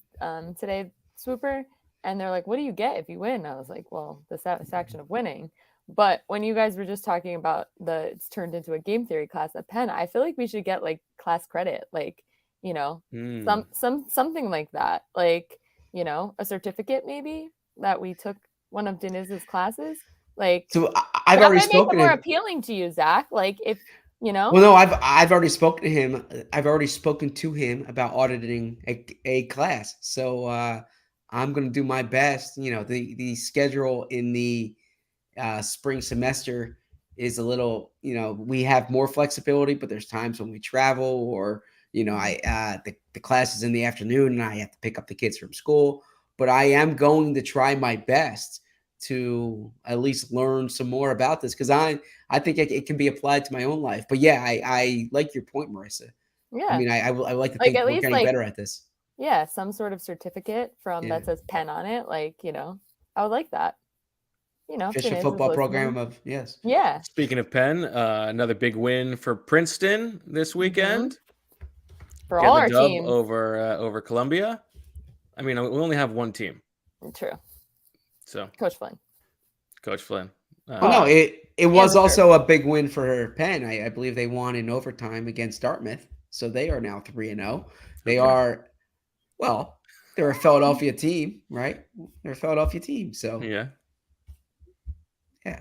today, Swooper, and they're like, what do you get if you win? I was like, well, the satisfaction of winning. But when you guys were just talking about it's turned into a game theory class at Penn, I feel like we should get like class credit, like, something like that, like, a certificate maybe that we took one of Deniz's classes. Like, so I've already spoken. Make it more appealing to you, Zach. Like, if Well, no, I've already spoken to him. I've already spoken to him about auditing a class. So I'm going to do my best. The schedule in the spring semester is a little. We have more flexibility, but there's times when we travel, or the class is in the afternoon and I have to pick up the kids from school. But I am going to try my best to at least learn some more about this, because I think it can be applied to my own life. But yeah, I like your point, Marissa. Yeah. I mean, I like to think we're getting better at this. Yeah, some sort of certificate that says Penn on it. Like, I would like that. Official football program of yes. Yeah. Speaking of Penn, another big win for Princeton this weekend. For get all the our dub teams. over Columbia. I mean, we only have one team. True. So Coach Flynn. Coach Flynn. Well, no, it was amateur. also a big win for Penn. I believe they won in overtime against Dartmouth, so they are now 3-0. They Okay. are, well, they're a Philadelphia team, right? They're a Philadelphia team, so Yeah. yeah.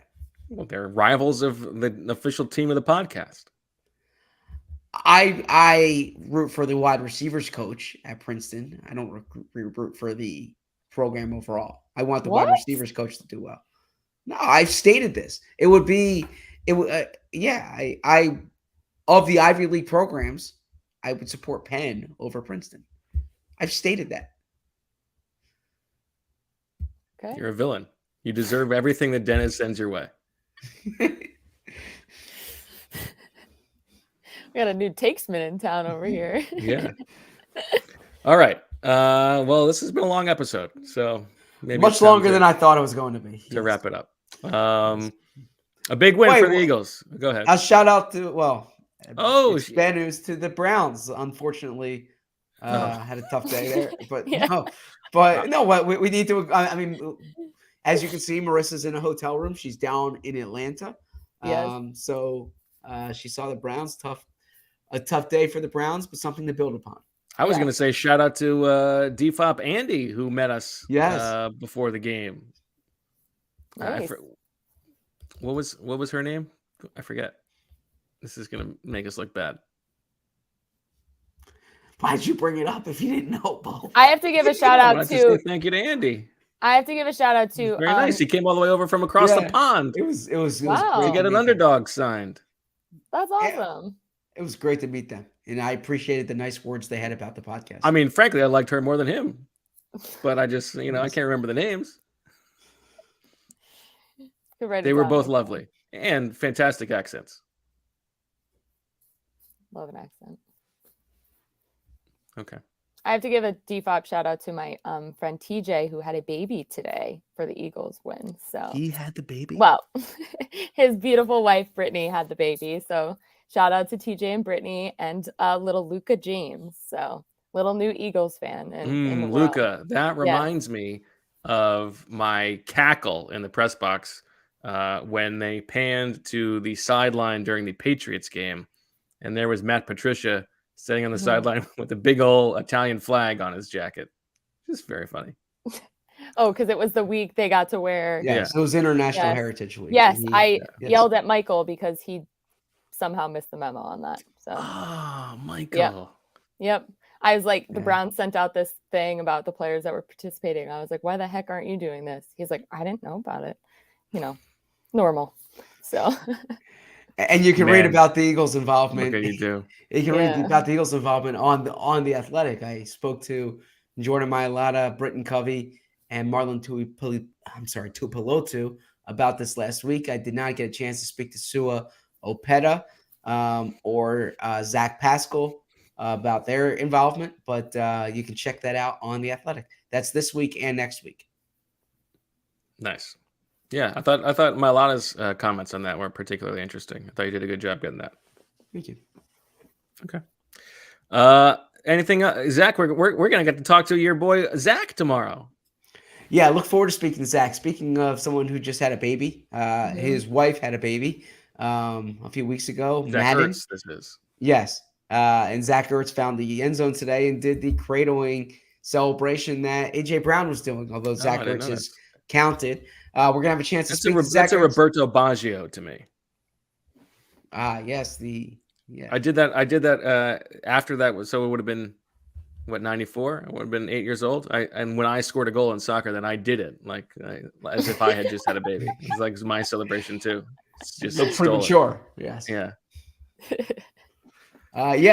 Well, they're rivals of the official team of the podcast. I root for the wide receivers coach at Princeton. I don't root for the program overall. I want the wide What? receivers coach to do well. No, I've stated this. It would be I of the Ivy League programs, I would support Penn over Princeton. I've stated that. Okay. You're a villain. You deserve everything that Dennis sends your way. We got a new takesman in town over here. Yeah. All right. Well, this has been a long episode, so maybe Much longer than I thought it was going to be. to wrap it up. A big win for the Eagles. Go ahead. A shout out to Oh, bad news to the Browns. Unfortunately, had a tough day there, but Yeah. What we need to. I mean, as you can see, Marissa's in a hotel room. She's down in Atlanta. Yes. So she saw the Browns. A tough day for the Browns, but something to build upon. I was going to say shout out to DFOP Andy who met us before the game. Nice. What was her name? I forget. This is going to make us look bad. Why'd you bring it up if you didn't know, Bo? I have to give a shout out to. Say thank you to Andy. I have to give a shout out to. Very nice. He came all the way over from across the pond. It was Wow. great to get an underdog signed. That's awesome. It was great to meet them, and I appreciated the nice words they had about the podcast. I mean, frankly, I liked her more than him, but I just, I can't remember the names. They were both lovely and fantastic accents. Love an accent. Okay. I have to give a DFOP shout out to my friend TJ who had a baby today for the Eagles win. So he had the baby. Well, his beautiful wife Brittany had the baby. So shout out to TJ and Brittany and little Luca James. So little new Eagles fan. In Luca, that reminds me of my cackle in the press box when they panned to the sideline during the Patriots game, and there was Matt Patricia sitting on the sideline with a big old Italian flag on his jacket. Just very funny. Oh, because it was the week they got to wear. Yes, it was International Heritage Week. Yes, I yelled at Michael because he somehow missed the memo on that. So, Michael. Yep. I was like, the Browns sent out this thing about the players that were participating. I was like, why the heck aren't you doing this? He's like, I didn't know about it. Normal. So. And you can read about the Eagles' involvement. Okay, you do. You can read about the Eagles' involvement on the Athletic. I spoke to Jordan Mailata, Britton Covey, and Marlon Tuipulotu about this last week. I did not get a chance to speak to Sua Opeta or Zach Pascal about their involvement, but you can check that out on the Athletic. That's this week and next week. Nice. Yeah, I thought Mailata's comments on that were particularly interesting. I thought you did a good job getting that. Thank you. Okay. Anything, Zach? We're gonna get to talk to your boy Zach tomorrow. Yeah, I look forward to speaking to Zach. Speaking of someone who just had a baby, his wife had a baby a few weeks ago. Zach Ertz, this is. Yes, and Zach Ertz found the end zone today and did the cradling celebration that AJ Brown was doing. Although Zach Ertz is counted. We're gonna have a chance to speak to Zach. That's a Roberto Baggio to me. Yes, I did that after that. So it would have been what, 94? I would have been 8 years old. And when I scored a goal in soccer, then I did it as if I had just had a baby. It's like my celebration too. It's just so premature. Yes. Yeah.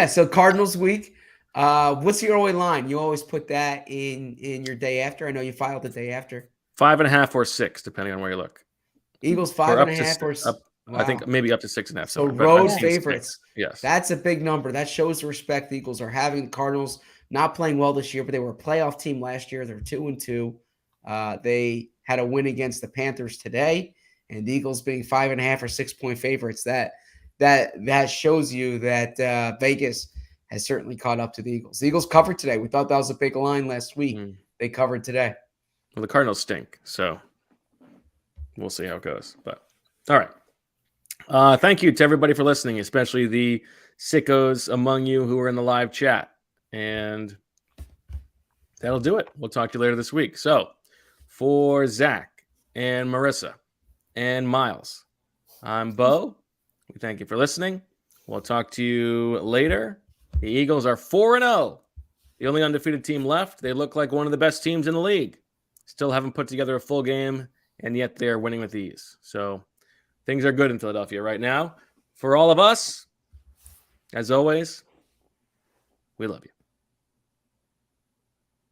So Cardinals week. What's your early line? You always put that in your day after. I know you filed the day after. 5.5 or 6, depending on where you look. Eagles 5.5 or 6. Wow. I think maybe up to 6.5. So road favorites. 6. Yes. That's a big number. That shows the respect the Eagles are having. The Cardinals not playing well this year, but they were a playoff team last year. They're 2-2. They had a win against the Panthers today, and the Eagles being 5.5 or 6 point favorites. That shows you that Vegas has certainly caught up to the Eagles. The Eagles covered today. We thought that was a big line last week. They covered today. Well, the Cardinals stink, so we'll see how it goes. But all right. Thank you to everybody for listening, especially the sickos among you who are in the live chat. And that'll do it. We'll talk to you later this week. So for Zach and Marissa and Miles, I'm Bo. We thank you for listening. We'll talk to you later. The Eagles are 4-0. The only undefeated team left. They look like one of the best teams in the league. Still haven't put together a full game, and yet they're winning with ease. So things are good in Philadelphia right now. For all of us, as always, we love you.